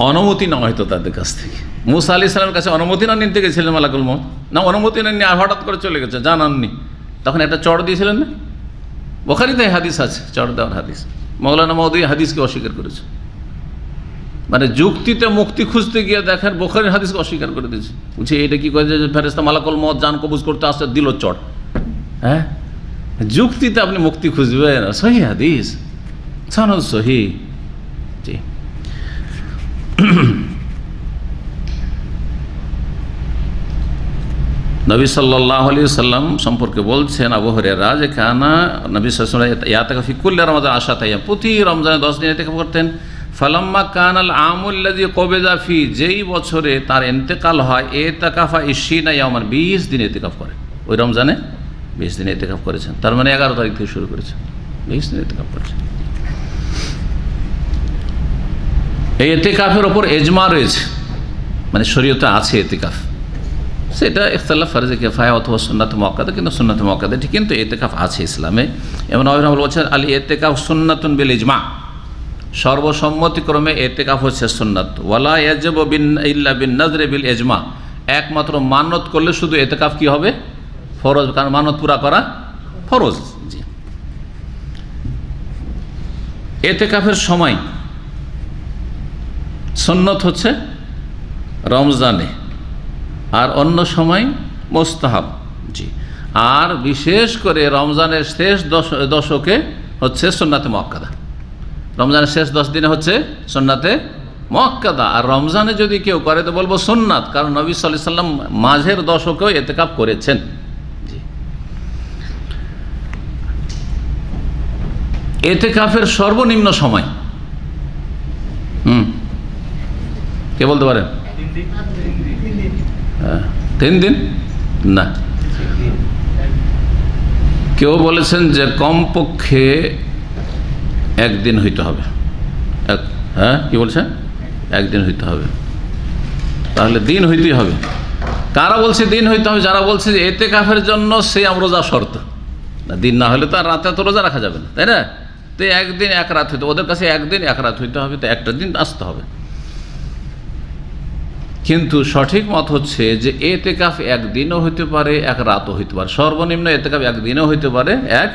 অনুমতি নেওয়া হয়তো তাদের কাছ থেকে। মুসা আলাইহিস সালামের কাছে অনুমতি না নিতে গেছিলেন মালাকুল মউত? না, অনুমতি না নিয়ে হঠাৎ করে চলে গেছে, জানাননি। তখন একটা চড় দিয়েছিলেন না? বুখারীতে হাদিস আছে, চড় দেওয়ার হাদিস। মাওলানা মওদুদী হাদিসকে অস্বীকার করেছে, মানে যুক্তিতে মুক্তি খুঁজতে গিয়ে দেখেন বুখারীর হাদিসকে অস্বীকার করে দিয়েছে। বলছে এটা কি করে যে ফেরেশতা মালাকুল মউত জান কবজ করতে আসতে দিল চড়? হ্যাঁ, যুক্তিতে আপনি মুক্তি খুঁজবেন? সহিহ হাদিস, সনদ সহিহ। জি। নবী সাল্লাল্লাহু আলাইহি ওয়াসাল্লাম সম্পর্কে বলছেন আবু হুরায়রা যে কানা নবী সাল্লাল্লাহু আলাইহি ওয়াসাল্লাম ইয়াতাকাফ ফি কুল্লি রমাদান 10 আইয়াম, প্রতি রমজানে 10 দিন ইতিকাফ করতেন। ফালাম্মা কানাল আমুল্লাযী কুবিযা ফি, যেই বছরে তার ইন্তেকাল হয়, ইতিকাফা 20 ইয়ামান, 20 দিন ইতিকাফ করেন। ওই রমজানে 20 দিন ইতিকাফ করেছেন, তার মানে 11 তারিখ থেকে শুরু করেছেন, 20 দিন ইতিকাফ করেছেন। এই ইতিকাফের ওপর ইজমা রয়েছে, মানে শরীয়তে আছে ইতিকাফ, সেটা ইখতিলাফ ফরজে কিফায়া অথবা সুন্নাত মুআক্কাদা, কিন্তু সুন্নাত মুআক্কাদা ঠিক, কিন্তু ইতিকাফ আছে ইসলামে। এবং নবী বলছেন আল ইতিকাফ সুন্নাতুন বিল ইজমা, সর্বসম্মতিক্রমে ইতিকাফ হচ্ছে সুন্নাত। ওয়ালা ইয়াজিবু ইল্লা বিন নাযরি বিল ইজমা, একমাত্র মানত করলে শুধু ইতিকাফ কি হবে? ফরজ, কারণ মানত পুরা করা ফরজ। জি। ইতিকাফের সময় সুন্নত হচ্ছে রমজানে, আর অন্য সময় মুস্তাহাব। জি। আর বিশেষ করে রমজানের শেষ দশকে হচ্ছে সুন্নাতে মুআক্কাদা, রমজানের শেষ 10 দিনে হচ্ছে সুন্নাতে মুআক্কাদা। আর রমজানে যদি কেউ করে তো বলবো সুন্নাত, কারণ নবী সাল্লাল্লাহু আলাইহি ওয়াসাল্লাম মাঝের দশকেও ইতিকাফ করেছেন। জি। ইতিকাফের সর্বনিম্ন সময় কে বলতে পারেন? 3 দিন না, কেউ বলেছেন যে কমপক্ষে 1 দিন হইতে হবে। হ্যাঁ, কি বলছেন? 1 দিন হইতে হবে, তাহলে দিন হইতেই হবে। কারা বলছে দিন হইতে হবে? যারা বলছে যে ইতিকাফের জন্য সিয়াম রোজা শর্ত, না দিন না হলে তো আর রাতে তো রোজা রাখা যাবে না, তাই না? তো 1 দিন 1 রাত হইতে, ওদের কাছে 1 দিন 1 রাত হইতে হবে, তো একটা দিন আসতে হবে। কিন্তু সঠিক মত হচ্ছে যে ইতিকাফ 1 দিনও হইতে পারে, 1 রাতও হইতে পারে। সর্বনিম্ন ইতিকাফ 1 দিনও হইতে পারে, 1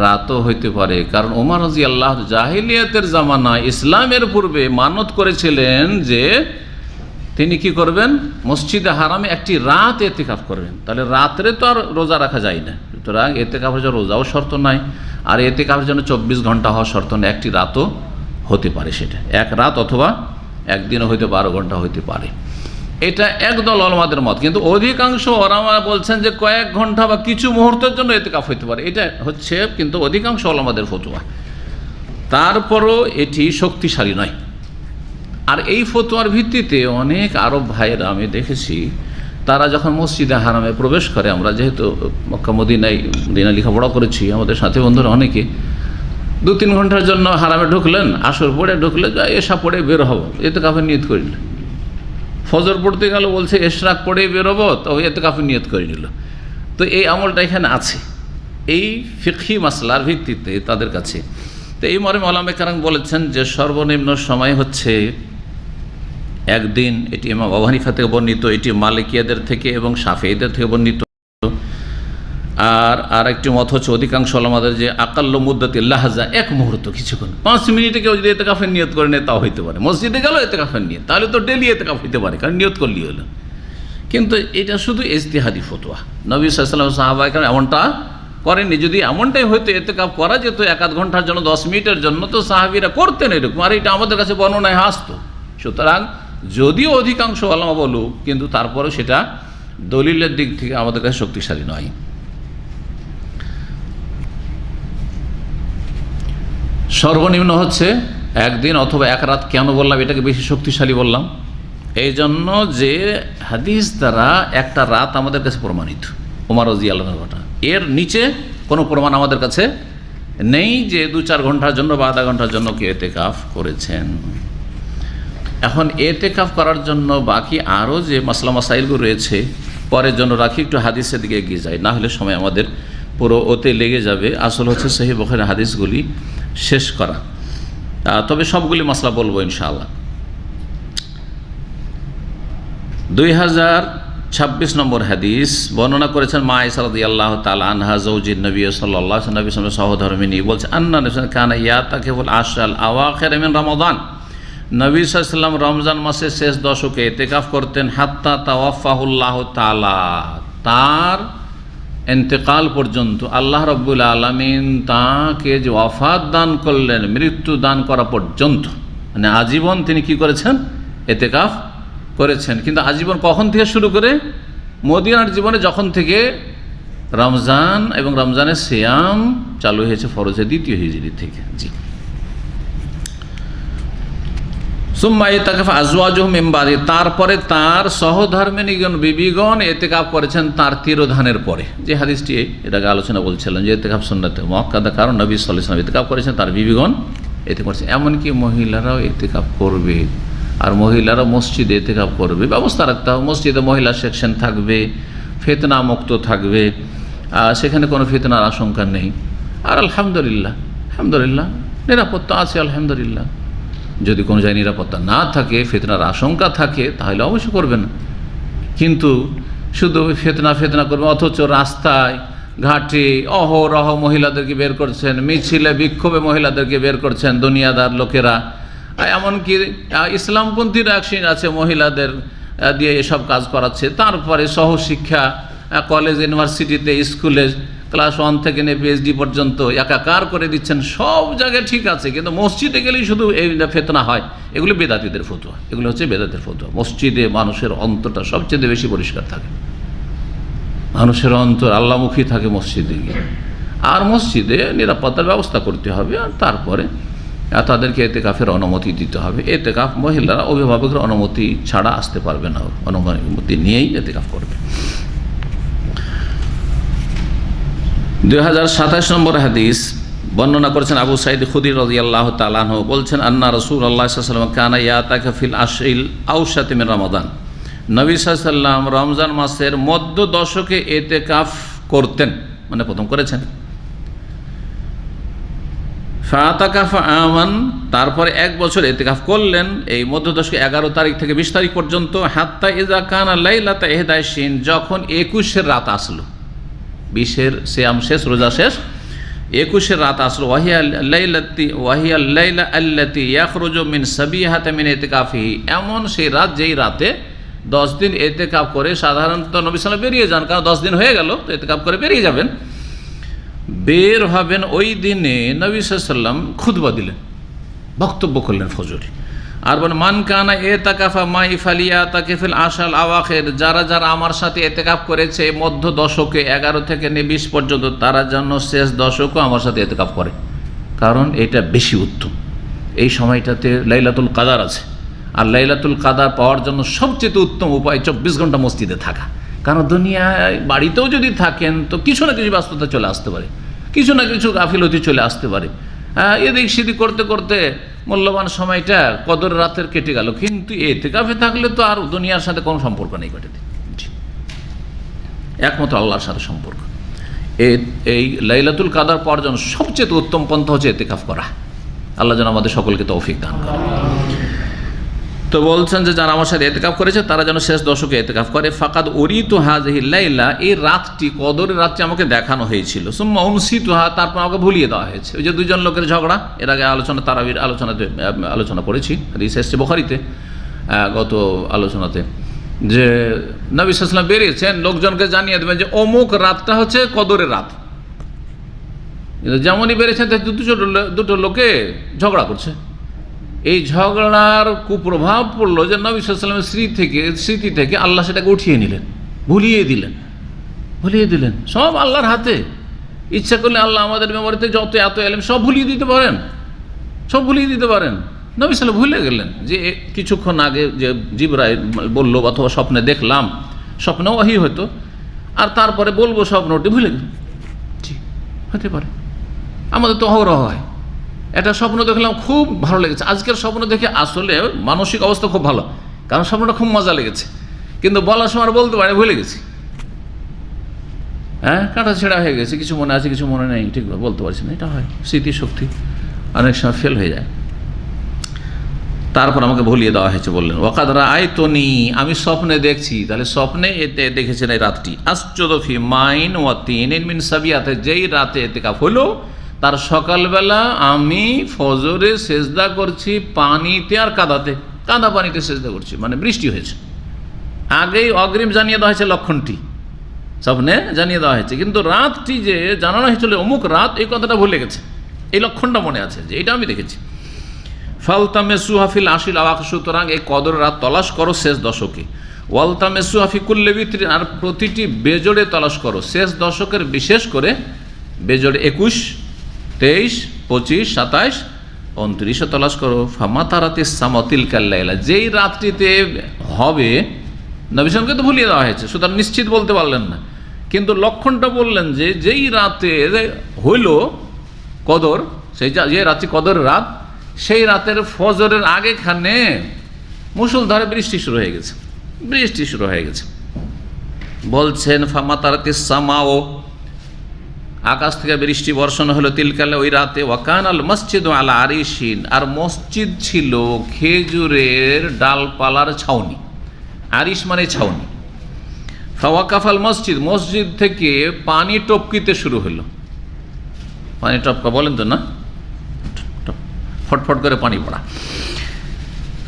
রাতও হইতে পারে। কারণ ওমর রাদিয়াল্লাহু জাহিলিয়াতের জামানায়, ইসলামের পূর্বে মানত করেছিলেন যে তিনি কি করবেন? মসজিদে হারামে 1টি রাত ইতিকাফ করবেন। তাহলে রাত্রে তো আর রোজা রাখা যায় না, সুতরাং ইতিকাফের জন্য রোজাও শর্ত নাই, আর ইতিকাফের জন্য 24 ঘন্টা হওয়া শর্ত নেই, 1টি রাতও হতে পারে। সেটা 1 রাত অথবা 1 দিনও হইতে 12 ঘন্টা হইতে পারে। এটা একদল ওলামাদের মত, কিন্তু অধিকাংশ ওলামা বলছেন যে কয়েক ঘন্টা বা কিছু মুহূর্তের জন্য ইতিকাফ হইতে পারে। এটা হচ্ছে কিন্তু অধিকাংশ ওলামাদের ফতোয়া, তারপরও এটি শক্তিশালী নয়। আর এই ফতোয়ার ভিত্তিতে অনেক আরব ভাইয়েরা আমি দেখেছি, তারা যখন মসজিদে হারামে প্রবেশ করে, আমরা যেহেতু মক্কা মদিনায় লেখাপড়া করেছি, আমাদের সাথে বন্ধুরা অনেকে 2-3 ঘন্টার জন্য হারামে ঢুকলেন, আসর পড়ে ঢুকলে এশা পড়ে বের হবো, ইতিকাফের নিয়ত করে নিল। ফজর পড়তে গেল, বলছে ইশরাক পড়েই বেরোবো, তো ইতিকাফের নিয়ত করে নিল। তো এই আমলটা এখানে আছে, এই ফিকহি মাসলার ভিত্তিতে তাদের কাছে। তো এই মর্মে ওলামায়ে কেরাম বলেছেন যে সর্বনিম্ন সময় হচ্ছে 1 দিন। এটি ইমাম আবু হানিফা থেকে বর্ণিত, এটি মালিকিয়াদের থেকে এবং শাফিঈদের থেকে বর্ণিত। আর একটি মত হচ্ছে অধিকাংশ ওলামাদের যে আকাল্য মুদ্দাতি লাহজা, এক মুহূর্ত, কিছুক্ষণ, 5 মিনিটে কেউ যদি এতেকাফের নিয়ত করে নেয় তাও হইতে পারে। মসজিদে গেল এতেকাফের নিয়ত, তাহলে তো ডেলি এতেকাফ হইতে পারে, কারণ নিয়ত করলেই হলো। কিন্তু এটা শুধু ইজতিহাদি ফতোয়া, নবী সাল্লাল্লাহু আলাইহি ওয়াসাল্লাম সাহাবায়ে এমনটা করেননি। যদি এমনটাই হয়তো এতেকাফ করা যেত 1-8 ঘন্টার জন্য, 10 মিনিটের জন্য, তো সাহাবীরা করতেন এরকম, আর এটা আমাদের কাছে বর্ণনায় আসতো। সুতরাং যদিও অধিকাংশ ওলামা বলুক, কিন্তু তারপরেও সেটা দলিলের দিক থেকে আমাদের কাছে শক্তিশালী নয়। সর্বনিম্ন হচ্ছে একদিন অথবা 1 রাত। কেন বললাম এটাকে বেশি শক্তিশালী বললাম? এই জন্য যে হাদিস দ্বারা একটা রাত আমাদের কাছে প্রমাণিত, ওমর রাদিয়াল্লাহু আনহু ঘটনা। এর নিচে কোনো প্রমাণ আমাদের কাছে নেই যে 2-4 ঘন্টার জন্য বা আধা ঘন্টার জন্য কেউ এতেকাফ করেছেন। এখন এতেকাফ করার জন্য বাকি আরও যে মাসলা মাসাইলগুলো রয়েছে পরের জন্য রাখি, একটু হাদিসের দিকে এগিয়ে যায়, না হলে সময় আমাদের পুরো ওতে লেগে যাবে। আসল হচ্ছে সহিহ বুখারীর হাদিসগুলি শেষ করা, তবে সবগুলি মাসলা বলবো ইনশাআল্লাহ। 2026 নম্বর হাদিস বর্ণনা করেছেন মা আয়েশা রাদিয়াল্লাহু তাআলা আনহা যাওজিন নবী সাল্লাল্লাহু আলাইহি ওয়াসাল্লাম, নবী সাল্লাল্লাহু আলাইহি ওয়াসাল্লাম সহধর্মিনী, বলছে আন্না নবী কানা ইয়াতাকিফুল আশরাল আওয়াখির মিন রমাদান, নবী সাল্লাল্লাহু আলাইহি ওয়াসাল্লাম রমজান মাসের শেষ দশকে ইতিকাফ করতেন, হাত্তা তাওয়াফাহুল্লাহু তাআলা, তার ইন্তেকাল পর্যন্ত। আল্লাহ রাব্বুল আলামিন তাকে যে ওয়াফাত দান করলেন, মৃত্যু দান করা পর্যন্ত, মানে আজীবন তিনি কি করেছেন? ইতিকাফ করেছেন। কিন্তু আজীবন কখন থেকে শুরু করে? মদিনার জীবনে যখন থেকে রমজান এবং রমজানের সিয়াম চালু হয়েছে ফরজে 2য় হিজরি থেকে। জি। সুম্মা ইতাকাফা আজওয়াজুহু মিন বাদি, তারপরে তার সহধর্মিণীগণ বিবিগণ ইতিকাফ করেছেন তার তিরোধানের পরে। যে হাদিসটি এর আগে আলোচনা বলছিলাম যে ইতিকাফ সুন্নাতে মুআক্কাদা, কারণ নবী সাল্লাল্লাহু আলাইহি ওয়াসাল্লাম ইতিকাফ করেছেন, তার বিবিগণ ইতিকাফ করেছেন। এমনকি মহিলারাও ইতিকাফ করবে, আর মহিলারা মসজিদে ইতিকাফ করবে। ব্যবস্থা রাখতে হবে, মসজিদে মহিলা সেকশন থাকবে, ফিতনা মুক্ত থাকবে, সেখানে কোনো ফিতনার আশঙ্কা নেই। আর আলহামদুলিল্লাহ নিরাপত্তা আছে আলহামদুলিল্লাহ। যদি কোনো জায়গায় নিরাপত্তা না থাকে, ফিতনার আশঙ্কা থাকে, তাহলে অবশ্যই করবে না। কিন্তু শুধু ফিতনা করবে, অথচ রাস্তায় ঘাটে অহরহ মহিলাদেরকে বের করছেন, মিছিলে বিক্ষোভে মহিলাদেরকে বের করছেন দুনিয়াদার লোকেরা। এমনকি ইসলামপন্থীরা একশিন আছে, মহিলাদের দিয়ে এসব কাজ করাচ্ছে। তারপরে সহশিক্ষা কলেজ, ইউনিভার্সিটিতে, স্কুলে ক্লাস 1 থেকে নিয়ে PhD পর্যন্ত একাকার করে দিচ্ছেন। সব জায়গায় ঠিক আছে, কিন্তু মসজিদে গেলেই শুধু এই ফিতনা হয়। এগুলো বেদাতীদের ফতোয়া, এগুলো হচ্ছে বেদাতের ফতোয়া। মসজিদে মানুষের অন্তরটা সবচেয়ে বেশি পরিষ্কার থাকে, মানুষের অন্তর আল্লাহমুখী থাকে মসজিদে গিয়ে। আর মসজিদে নিরাপত্তার ব্যবস্থা করতে হবে, আর তারপরে তাদেরকে ইতিকাফের অনুমতি দিতে হবে। ইতিকাফ মহিলারা অভিভাবকের অনুমতি ছাড়া আসতে পারবে না, অনুমতি নিয়েই ইতিকাফ করবে। 2027 নম্বর হাদিস বর্ণনা করেছেন আবু সাঈদ খুদরি রাদিয়াল্লাহু তাআলা আনহু, বলছেন আন্না রাসূলুল্লাহ সাল্লাল্লাহু আলাইহি ওয়াসাল্লাম কানা ইয়াতাকা ফিল আশরিল আওসাতি মিন রমাদান, নবী সাল্লাল্লাহু আলাইহি ওয়াসাল্লাম রমজান মাসের মধ্য দশকে ইতিকাফ করতেন, মানে প্রথম করেছেন। ফাতাকাফা আমান, তারপরে 1 বছর ইতিকাফ করলেন, এই মধ্য দশকে 11 তারিখ থেকে 20 তারিখ পর্যন্ত। হাত্তা ইযা কানা লাইলাতা 21, যখন 21 রাত আসলো, 20 সিয়াম শেষ, রোজা শেষ, 21 রাত আসলো। ওয়াহিয়া লাইলা আল্লাতি ইয়াখরুজু মিন সাবিহাতি মিন ইতিকাফিহি, এমন সেই রাত যেই রাতে 10 দিন ইতিকাফ করে সাধারণত নবী সাল্লাল্লাহু আলাইহি ওয়াসাল্লাম বেরিয়ে যান, কারণ 10 দিন হয়ে গেল তো ইতিকাফ করে বেরিয়ে যাবেন। বের হবেন ওই দিনে নবী সাল্লাল্লাহু আলাইহি ওয়াসাল্লাম খুতবা দিলেন, বক্তব্য করলেন ফজরে। আর বলেন মান কানা ইতিকাফা মাই ফালিয়াতাকিফিল আশাল আওয়াখির, যারা যারা আমার সাথে ইতিকাফ করেছে মধ্য দশকে 11 থেকে 20 পর্যন্ত, তারা যেন শেষ দশকও আমার সাথে ইতিকাফ করে, কারণ এটা বেশি উত্তম। এই সময়টাতে লাইলাতুল কাদার আছে, আর লাইলাতুল কাদার পাওয়ার জন্য সবচেয়ে উত্তম উপায় 24 ঘন্টা মসজিদে থাকা। কারণ দুনিয়ায় বাড়িতেও যদি থাকেন তো কিছু না কিছু ব্যস্ততা চলে আসতে পারে, কিছু না কিছু গাফিলতি চলে আসতে পারে, এদিক সেদিক করতে করতে মূল্যবান সময়টা কদর রাতের কেটে গেল। কিন্তু ইতিকাফে থাকলে তো আর দুনিয়ার সাথে কোনো সম্পর্ক নেই, কেটে একমাত্র আল্লাহর সাথে সম্পর্ক। এই লাইলাতুল কাদার পাওয়ার জন্য সবচেয়ে উত্তম পন্থা হচ্ছে ইতিকাফ করা। আল্লাহ যেন আমাদের সকলকে তৌফিক দান করে। তো বলছেন যে যারা আমার সাথে এতেকাফ করেছে তারা যেন শেষ দশকে এতেকাফ করে। ফাকাদ উরিতু হাযিহিল লাইলা, এই রাতটি, কদরের রাতটি আমাকে দেখানো হয়েছিল। সুম্মা উনসিতুহা, তারপর আমাকে ভুলিয়ে দেওয়া হয়েছে। ওই যে দুজন লোকের ঝগড়া, এর আগে তারাবির আলোচনা করেছি, হাদিস এসেছে বুখারীতে গত আলোচনাতে, যে নবী সাল্লাল্লাহু আলাইহি ওয়াসাল্লাম বেরিয়েছেন লোকজনকে জানিয়ে দেবেন যে অমুক রাতটা হচ্ছে কদরের রাত। যেমনই বেরিয়েছেন দুটো লোকে ঝগড়া করছে। এই ঝগড়ার কুপ্রভাব পড়লো যে নবী সাল্লাল্লাহু আলাইহি ওয়াসাল্লামের স্মৃতি থেকে আল্লাহ সেটাকে উঠিয়ে নিলেন, ভুলিয়ে দিলেন। সব আল্লাহর হাতে। ইচ্ছা করলে আল্লাহ আমাদের মেমোরিতে যত এত এলেম সব ভুলিয়ে দিতে পারেন। নবী সাল্লাল্লাহু ভুলে গেলেন যে কিছুক্ষণ আগে যে জিবরাইল বললো অথবা স্বপ্নে দেখলাম, স্বপ্নেও ওহী হতো, আর তারপরে বলবো স্বপ্নটি ভুলে গেল। জি, হতে পারে। আমাদের তো অহরহ হয়, একটা স্বপ্ন দেখলাম খুব ভালো লেগেছে, আজকের স্বপ্ন দেখে আসলে মানসিক অবস্থা খুব ভালো, কারণ স্বপ্নটা খুব মজা লেগেছে, কিন্তু বলার সময় বলতে পারে ভুলে গেছি। কাঁটা ছেঁড়া হয়ে গেছে, কিছু মনে আছে কিছু মনে নেই, ঠিক বলতে পারছি না। এটা হয়, স্মৃতিশক্তি অনেক সময় ফেল হয়ে যায়। তারপর আমাকে ভুলিয়ে দেওয়া হয়েছে, বললেন ওয়াকাদ রাআইতুনি, আমি স্বপ্নে দেখছি। তাহলে স্বপ্নে এতে দেখেছেন এই রাতটি। আসজুদু ফি মাইন ওয়া তিনিন মিন সাবিয়াতে, যেই রাতে ইতিকাফ হলো তার সকালবেলা আমি ফজরে সেজদা করছি পানিতে আর কাদা পানিতে সেজদা করছি, মানে বৃষ্টি হয়েছে। আগেই অগ্রিম জানিয়ে দেওয়া হয়েছে লক্ষণটি, স্বপ্নে জানিয়ে দেওয়া হয়েছে, কিন্তু রাতটি যে জানানো হয়েছিল অমুক রাত, এই কথাটা ভুলে গেছে। এই লক্ষণটা মনে আছে যে এটা আমি দেখেছি। ফালতামেসুহা ফিল আশিল আওয়াখির, সুতরাং এই কদর রাত তলাশ করো শেষ দশকে। ওয়ালতামেসুহা ফি কুল্লি বিতরিন, আর প্রতিটি বেজোড়ে তলাশ করো, শেষ দশকের বিশেষ করে বেজোড়ে 21, 23, 25, 27, 29 তলাশ করো। ফামাতারাতিস সামা তিলকাল লাইলা, যেই রাতটিতে হবে, নবী সাল্লাল্লাহু তো ভুলিয়ে দেওয়া হয়েছে, সুতরাং নিশ্চিত বলতে পারলেন না, কিন্তু লক্ষণটা বললেন যে যেই রাতে হইল কদর, যে রাত্রি কদর রাত, সেই রাতের ফজরের আগেখানে মুষলধারে বৃষ্টি শুরু হয়ে গেছে। বলছেন ফামাতারাতিস সামাও, আকাশ থেকে বৃষ্টি বর্ষণ হলো, তিলকালে ওই রাতে। ওয়াকানাল মসজিদ আলা আরিশিন, আর মসজিদ ছিল খেজুরের ডালপালার ছাউনি। আরিশ মানে ছাউনি। ফাওয়াকাফাল মসজিদ থেকে পানি টপকিতে শুরু হলো। পানি টপকা বলেন তো না, ফটফট করে পানি পড়া।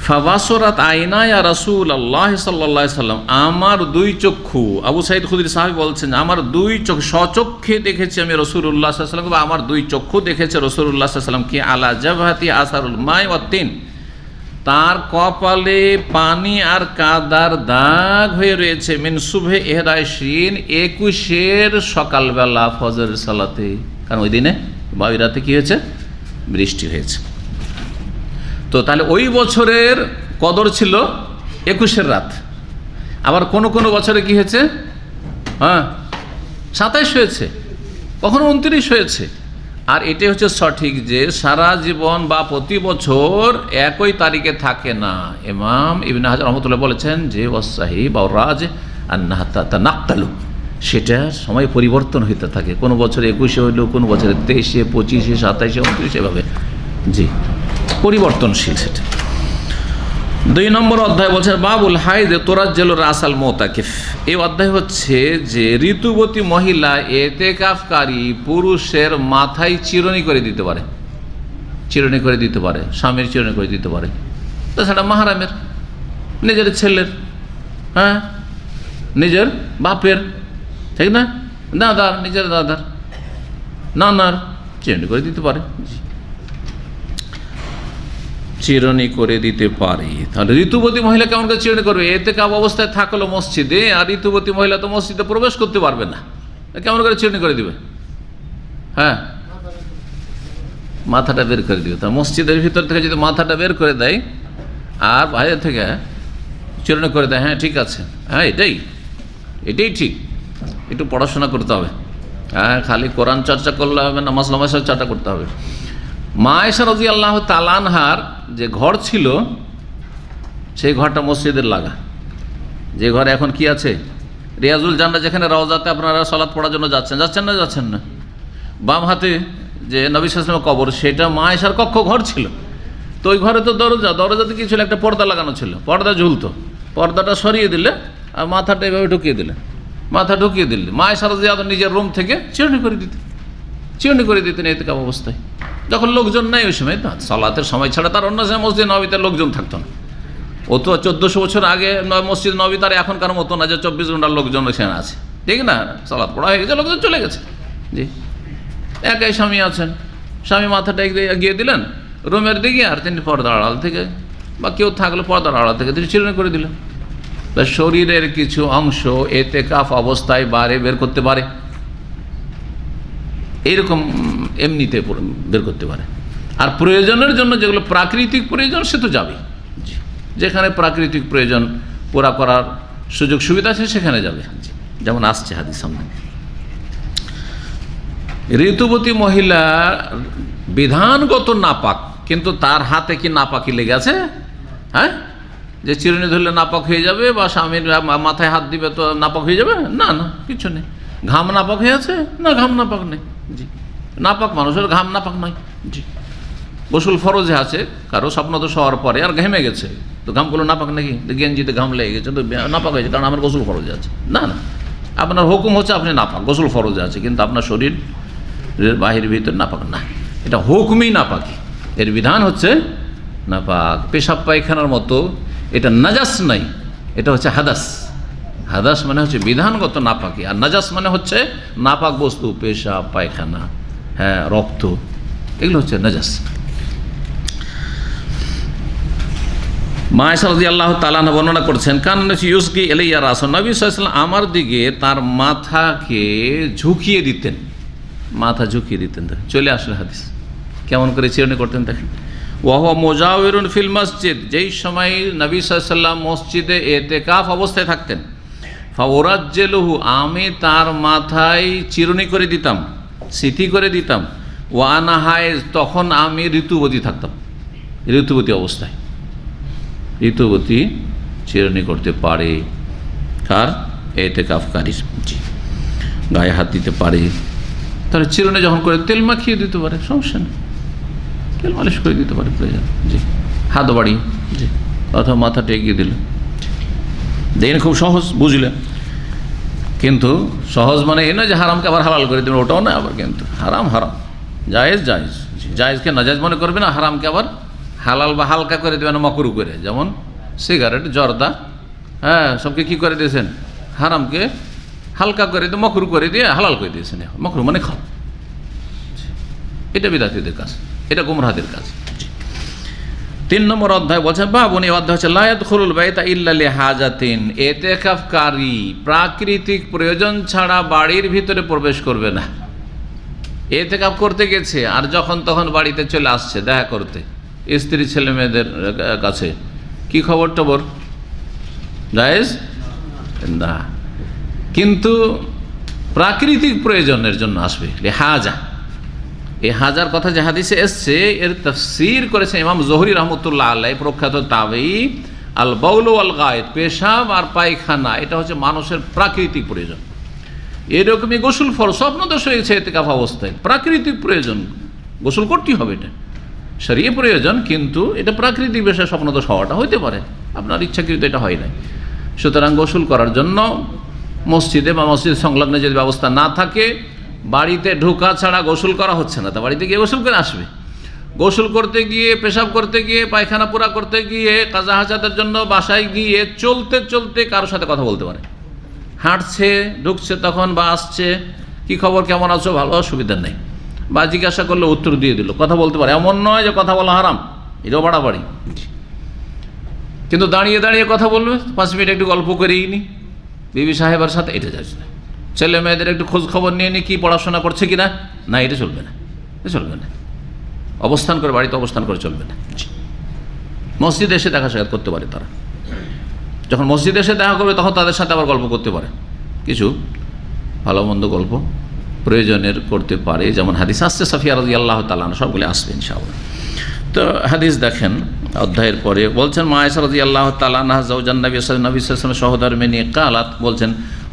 ফাবাসরাত আইনায়া রাসূলুল্লাহ সাল্লাল্লাহু আলাইহি সাল্লাম, আমার দুই চক্ষু, আবু সাঈদ খুদরী সাহাবী বলছেন, আমার দুই চক্ষু, স্বচক্ষে দেখেছি আমি রাসূলুল্লাহ সাল্লাল্লাহু আলাইহি সাল্লাম, আমার দুই চক্ষু দেখেছে রাসূলুল্লাহ সাল্লাল্লাহু আলাইহি সাল্লাম কি আলা জাবহাতি আসারুল মাই ওয়াত তিন, তার কপালে পানি আর কাদার দাগ হয়ে রয়েছে, মিন সুবহে 21 সকালবেলা ফজরের সালাতে, কারণ ওই দিনে বা ওই রাতে কি হয়েছে, বৃষ্টি হয়েছে। তো তাহলে ওই বছরের কদর ছিল 21 রাত। আবার কোন বছরে কি হয়েছে, 27 হয়েছে, কখনো 29 হয়েছে। আর এটাই হচ্ছে সঠিক যে সারা জীবন বা প্রতি বছর একই তারিখে থাকে না। ইমাম ইবনে হাজার রহমতুল্লাহ বলেছেন যে ওয়াসাহি বা রাজ আন্নাহা তানাক্কালু, সেটা সময় পরিবর্তন হইতে থাকে, কোনো বছরে 21 হইল, কোনো বছরে 23, 25, 27, 29, এভাবে জি পরিবর্তনশীল সেটা। 2 নম্বর অধ্যায় বলছেন বাবুল হাইদ তোরাজ্জেলুর রাসাল মুতাকিফ, এই অধ্যায় হচ্ছে যে ঋতুবতী মহিলা এতেকাফকারী পুরুষের মাথায় চিরুনি করে দিতে পারে, স্বামীর চিরুনি করে দিতে পারে, তাছাড়া মাহরামের, নিজের ছেলের, নিজের বাপের, ঠিক না, দাদার, নিজের দাদার, নানার চিরুনি করে দিতে পারে, চিরুনি করে দিতে পারে। তাহলে ঋতুবতী মহিলা কেমন করে চিরুনি করবে? এতেকাফ অবস্থায় থাকলো মসজিদে, আর ঋতুবতী মহিলা তো মসজিদে প্রবেশ করতে পারবে না, কেমন করে চিরুনি করে দিবে? মাথাটা বের করে দিবে। তার মসজিদের ভিতর থেকে যদি মাথাটা বের করে দেয় আর বাইরে থেকে চিরুনি করে দেয়, ঠিক আছে, এটাই ঠিক। একটু পড়াশোনা করতে হবে, খালি কোরআন চর্চা করলে হবে না, নামাজ চর্চা করতে হবে। মা আয়েশা রাদিয়াল্লাহু তাআলা আনহার যে ঘর ছিল, সেই ঘরটা মসজিদের লাগা, যে ঘরে এখন কি আছে রিয়াজুল জান্নাহ, যেখানে রওজাতে আপনারা সালাত পড়ার জন্য যাচ্ছেন না, বাম হাতে যে নবী সাল্লাল্লাহু আলাইহি ওয়াসাল্লামের কবর, সেটা মা আয়েশার কক্ষ ঘর ছিল। তো ওই ঘরে তো দরজাতে কি ছিল, একটা পর্দা লাগানো ছিল, পর্দা ঝুলতো, পর্দাটা সরিয়ে দিলে আর মাথাটা এভাবে ঢুকিয়ে দিলে, মা আয়েশা রাদিয়াল্লাহু নিজের রুম থেকে চিরুনি করে দিতেন ইতিকাফ অবস্থায়, যখন লোকজন নাই ওই সময়। না, সালাতের সময় ছাড়া তার অন্য সময় মসজিদ নববীতে লোকজন থাকতো না। ও তো 1400 বছর আগে মসজিদ নববী, তার এখনকার মতো না যে 24 ঘন্টার লোকজন সেখানে আছে, ঠিক না? সালাত পড়া হয়ে গেছে, লোকজন চলে গেছে। জি, একাই স্বামী আছেন, স্বামী মাথাটা এগিয়ে দিলেন রুমের দিকে, আর তিনি পর্দার আড়াল থেকে বা কেউ থাকলে পর্দার আড়াল থেকে তিনি চিরুনি করে দিলেন। শরীরের কিছু অংশ ইতিকাফ অবস্থায় বাইরে বের করতে পারে, এইরকম এমনিতে বের করতে পারে। আর প্রয়োজনের জন্য যেগুলো প্রাকৃতিক প্রয়োজন সে তো যাবে, যেখানে প্রাকৃতিক প্রয়োজন পুরা করার সুযোগ সুবিধা আছে সেখানে যাবে, যেমন আসছে হাদিস সামনে। ঋতুবতী মহিলা বিধানগত নাপাক, কিন্তু তার হাতে কি নাপাকি লেগে আছে? হ্যাঁ, যে চিরুনি ধরলে নাপাক হয়ে যাবে বা স্বামীর মাথায় হাত দিবে তো নাপাক হয়ে যাবে? না, কিছু নেই। ঘাম নাপাক হয়ে আছে? না, ঘাম নাপাক নেই। জি, নাপাক মানুষের ঘাম নাপাক নয়। জি, গোসল ফরজে আছে, কারো স্বপ্ন তো শোয়ার পরে আর ঘেমে গেছে, তো ঘামগুলো নাপাক নাকি? গেঞ্জিতে ঘাম লেগে গেছে তো নাপাক হয়েছে, কারণ আমার গোসল ফরজে আছে? না, আপনার হুকুম হচ্ছে আপনি নাপাক, গোসল ফরজে আছে, কিন্তু আপনার শরীর বাহির ভিতর নাপাক না, এটা হুকুমই নাপাকি। এর বিধান হচ্ছে নাপাক। পেশাব পায়খানার মতো এটা নাজাস নাই, এটা হচ্ছে হাদাস মানে হচ্ছে বিধানগত নাপাকি, আর নাজাস মানে হচ্ছে নাপাক বস্তু, পেশাব পায়খানা, হ্যাঁ, রক্ত, এগুলো হচ্ছে নাজাস। মা আয়েশা রাদিয়াল্লাহু তাআলা বর্ণনা করছেন, কান্না ইউসকি ইলাইয়া রাসূল, নবী সাল্লাল্লাহু আলাইহি ওয়াসাল্লাম আমার দিকে তার মাথাকে ঝুঁকিয়ে দিতেন, চলে আসলে হাদিস কেমন করে চিরুনি করতেন দেখেন। ওয়াহুয়া মুজাওয়িরুন ফিল মসজিদ, যেই সময় নবী সাল্লাল্লাহু আলাইহি ওয়াসাল্লাম মসজিদে ইতিকাফ অবস্থায় থাকতেন, ফাওরাজ্জিলুহু, আমি তার মাথায় চিরুনি করে দিতাম, সিটি করে দিতাম। ওয়া আনা হায়েজ, তখন আমি ঋতুবতী থাকতাম, অবস্থায়। ঋতুবতী চিরুনি করতে পারে কার? ইতিকাফকারী। জি, গায়ে হাত দিতে পারে, তাহলে চিরুনি যখন করে তেল মাখিয়ে দিতে পারে, সমস্যা নেই, তেল মালিশ করে দিতে পারে প্রয়োজন। জি, হাত বাড়ি, জি, অথবা মাথাটা এগিয়ে দিল, দেখেন খুব সহজ, বুঝলেন? কিন্তু সহজ মানে এই নয় যে হারামকে আবার হালাল করে দেবেন, ওটাও না আবার, কিন্তু হারাম জায়েজকে নাজায়েজ মনে করবে না, হারামকে আবার হালাল বা হালকা করে দেবেন, মকরু করে, যেমন সিগারেট, জর্দা, হ্যাঁ, সবকে কি করে দিয়েছেন? হারামকে হালকা করে দিয়ে মকরু করে দিয়ে হালাল করে দিয়েছেন। মকরু মানে খাও, এটা বিদাতীদের কাজ, এটা গুমরাহদের কাজ। 3 নম্বর অধ্যায় বলছেন, বাবুন, এই অধ্যায় হচ্ছে লা ইয়াদখুলুল বাইতা ইল্লা লিহাজাতিন, ইতিকাফকারী প্রাকৃতিক প্রয়োজন ছাড়া বাড়ির ভিতরে প্রবেশ করবে না। ইতিকাফ করতে গেছে আর যখন তখন বাড়িতে চলে আসছে দেখা করতে স্ত্রী ছেলে মেয়েদের কাছে, কি খবর টবর, জায়েজ না। কিন্তু প্রাকৃতিক প্রয়োজনের জন্য আসবে, লিহাজা। এই হাজার কথা যে হাদিসে এসছে, এর তাফসীর করেছে ইমাম জোহরি রহমতুল্লাহ আলাইহি, প্রখ্যাত তাবেঈ। আল বাউল ওয়াল গায়েত, পেশাব আর পায়খানা, এটা হচ্ছে মানুষের প্রাকৃতিক প্রয়োজন। এরকমই গোসল ফরজ, স্বপ্নদোষ হয়েছে ইতিকাফ অবস্থায়, প্রাকৃতিক প্রয়োজন, গোসল করতেই হবে, এটা শরীয়ী প্রয়োজন, কিন্তু এটা প্রাকৃতিক বিষয়ে স্বপ্নদোষ হওয়াটা হইতে পারে, আপনার ইচ্ছাকৃত এটা হয় নাই। সুতরাং গোসল করার জন্য মসজিদে বা মসজিদ সংলগ্ন যদি ব্যবস্থা না থাকে, বাড়িতে ঢোকা ছাড়া গোসল করা হচ্ছে না, তা বাড়িতে গিয়ে গোসল করে আসবে। গোসল করতে গিয়ে, পেশাব করতে গিয়ে, পায়খানা পুরা করতে গিয়ে, কাজা হাজাতের জন্য বাসায় গিয়ে চলতে চলতে কারোর সাথে কথা বলতে পারে, হাঁটছে, ঢুকছে তখন বা আসছে, কি খবর, কেমন আছো, ভালো, অসুবিধা নেই, বা জিজ্ঞাসা করলে উত্তর দিয়ে দিল, কথা বলতে পারে। এমন নয় যে কথা বলা হারাম, এটাও বাড়াবাড়ি। কিন্তু দাঁড়িয়ে দাঁড়িয়ে কথা বলবে, 5 মিনিট একটু গল্প করেই নি বিবি সাহেবের সাথে, এটা যাচ্ছে না। ছেলে মেয়েদের একটু খোঁজ খবর নিয়ে নি, কি পড়াশোনা করছে কিনা, না, এটা চলবে না, অবস্থান করে, বাড়িতে অবস্থান করে চলবে না। মসজিদে এসে দেখা সাক্ষাৎ করতে পারে তারা, যখন মসজিদে এসে দেখা করবে তখন তাদের সাথে আবার গল্প করতে পারে, কিছু ভালো মন্দ গল্প প্রয়োজনের করতে পারে, যেমন হাদিস আসছে সাফিয়া রাদিয়াল্লাহু তাআলা আনহা, সবগুলো আসবে ইনশাআল্লাহ। তো হাদিস দেখেন অধ্যায়ের পরে বলছেন, মা আয়েশা রাদিয়াল্লাহু তাআলা আনহা যাওজান নবী সাল্লাল্লাহু আলাইহি ওয়াসাল্লাম সহধর্মিনী কালাত, বলছেন,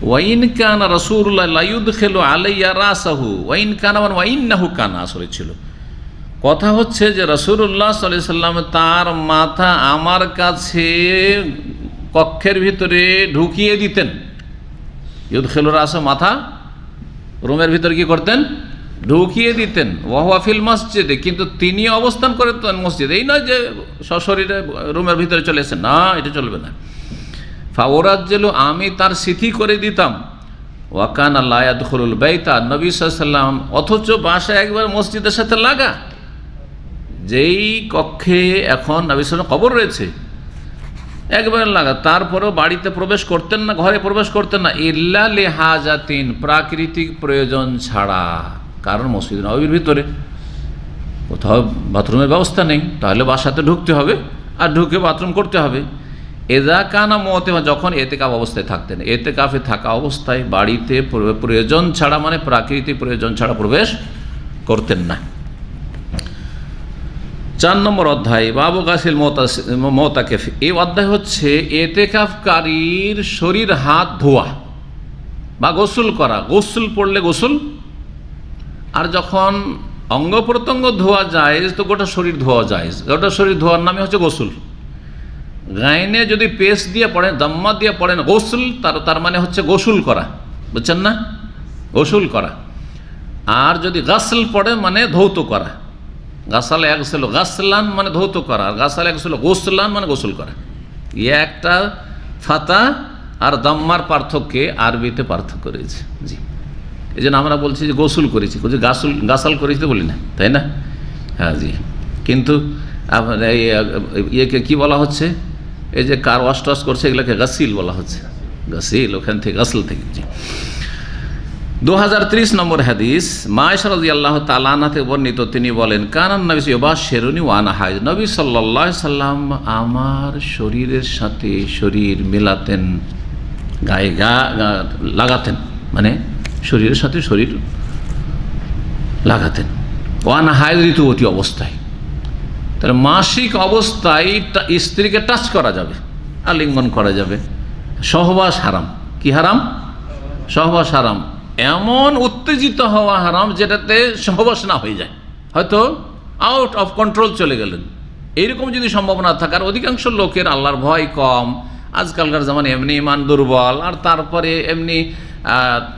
ওয়াইন কানা রাসূলুল্লাহ লা ইউদখিলু আলাইয়া রাসাহু, ওয়াইন কানা মানে ওয়াইন্নাহু কানা, আসলে ছিল, কথা হচ্ছে যে রাসূলুল্লাহ সাল্লাল্লাহু আলাইহি সাল্লাম তার মাথা আমার কাছে কক্ষের ভিতরে ঢুকিয়ে দিতেন। ইউদখিলুর রাসা, মাথা রুমের ভিতরে কি করতেন? ঢুকিয়ে দিতেন। ওয়াহুয়া ফিল মসজিদে, কিন্তু তিনি অবস্থান করতেন মসজিদে। এই নয় যে সশরীরে রুমের ভিতরে চলে এসেছেন, না, এটা চলবে না। ফাওরাজ্জেলু, আমি তার সিথি করে দিতাম। ওয়াকানা লা ইয়াদখুলুল বাইতা, নবী সাল্লাল্লাহু আলাইহি সাল্লাম, অথচ বাসা একবার মসজিদের সাথে লাগা, যেই কক্ষে এখন নবী সাল্লাল্লাহু আলাইহি ওয়াসাল্লাম কবর রয়েছে একবার লাগা, তারপরেও বাড়িতে প্রবেশ করতেন না, ঘরে প্রবেশ করতেন না, ইল্লা লিহাজাতিন, প্রাকৃতিক প্রয়োজন ছাড়া। কারণ মসজিদ নববীর ভিতরে কোথাও বাথরুমের ব্যবস্থা নেই, তাহলে বাসাতে ঢুকতে হবে আর ঢুকে বাথরুম করতে হবে। এজা কানা মতে, যখন এতেকাফ অবস্থায় থাকতেন, এতেকাফে থাকা অবস্থায় বাড়িতে প্রয়োজন ছাড়া, মানে প্রাকৃতিক প্রয়োজন ছাড়া প্রবেশ করতেন না। 4 নম্বর অধ্যায়, বাবু গাসিল মোতাকেফ। এই অধ্যায় হচ্ছে এতেকাফকারীর শরীর হাত ধোয়া বা গোসল করা। গোসল পড়লে গোসল, আর যখন অঙ্গ প্রত্যঙ্গ ধোয়া যায় তো গোটা শরীর ধোয়া যায়। গোটা শরীর ধোয়ার নামে হচ্ছে গোসল। গাইনে যদি পেস্ট দিয়ে পড়েন, দম্মা দিয়ে পড়েন গোসল, তার মানে হচ্ছে গোসল করা, বুঝছেন না? গোসল করা। আর যদি গাসল পড়ে মানে ধৌত করা। গাসাল এক ছিল গাসলান মানে ধৌত করা, আর গাসাল এক ছিল গোসলান মানে গোসল করা। ইয়ে একটা ফাতা আর দম্মার পার্থক্যে আরবিতে পার্থক্য রয়েছে। জি, এই জন্য আমরা বলছি যে গোসল করেছি, গাসাল করেছি তো বলি না, তাই না? হ্যাঁ জি। কিন্তু ইয়েকে কি বলা হচ্ছে, এই যে কার ওয়াশ টাশ করছে এগুলোকে গাসিল বলা হচ্ছে। গাসিল, ওখান থেকে গাসল থেকে। জি। 2030 নম্বর হাদিস, মা আয়েশা রাদিয়াল্লাহু তাআলা আনহা থেকে বর্ণিত, তিনি বলেন, কানান নবী ইউবাশশিরুনি ওয়া আনা হাইজ, নবী সাল্লাল্লাহু আলাইহি সাল্লাম আমার শরীরের সাথে শরীর মেলাতেন, গায়ে গা লাগাতেন, মানে শরীরের সাথে শরীর লাগাতেন। ওয়া আনা হাইজ, ঋতুবতী অবস্থায়। তাহলে মাসিক অবস্থায় স্ত্রীকে টাচ করা যাবে, আলিঙ্গন করা যাবে। সহবাস হারাম। কি হারাম? সহবাস হারাম। এমন উত্তেজিত হওয়া হারাম যেটাতে সহবাস না হয়ে যায়, হয়তো আউট অফ কন্ট্রোল চলে গেলেন, এইরকম যদি সম্ভাবনা থাকে। আর অধিকাংশ লোকের আল্লাহর ভয় কম, আজকালকার জামানে এমনি ইমান দুর্বল, আর তারপরে এমনি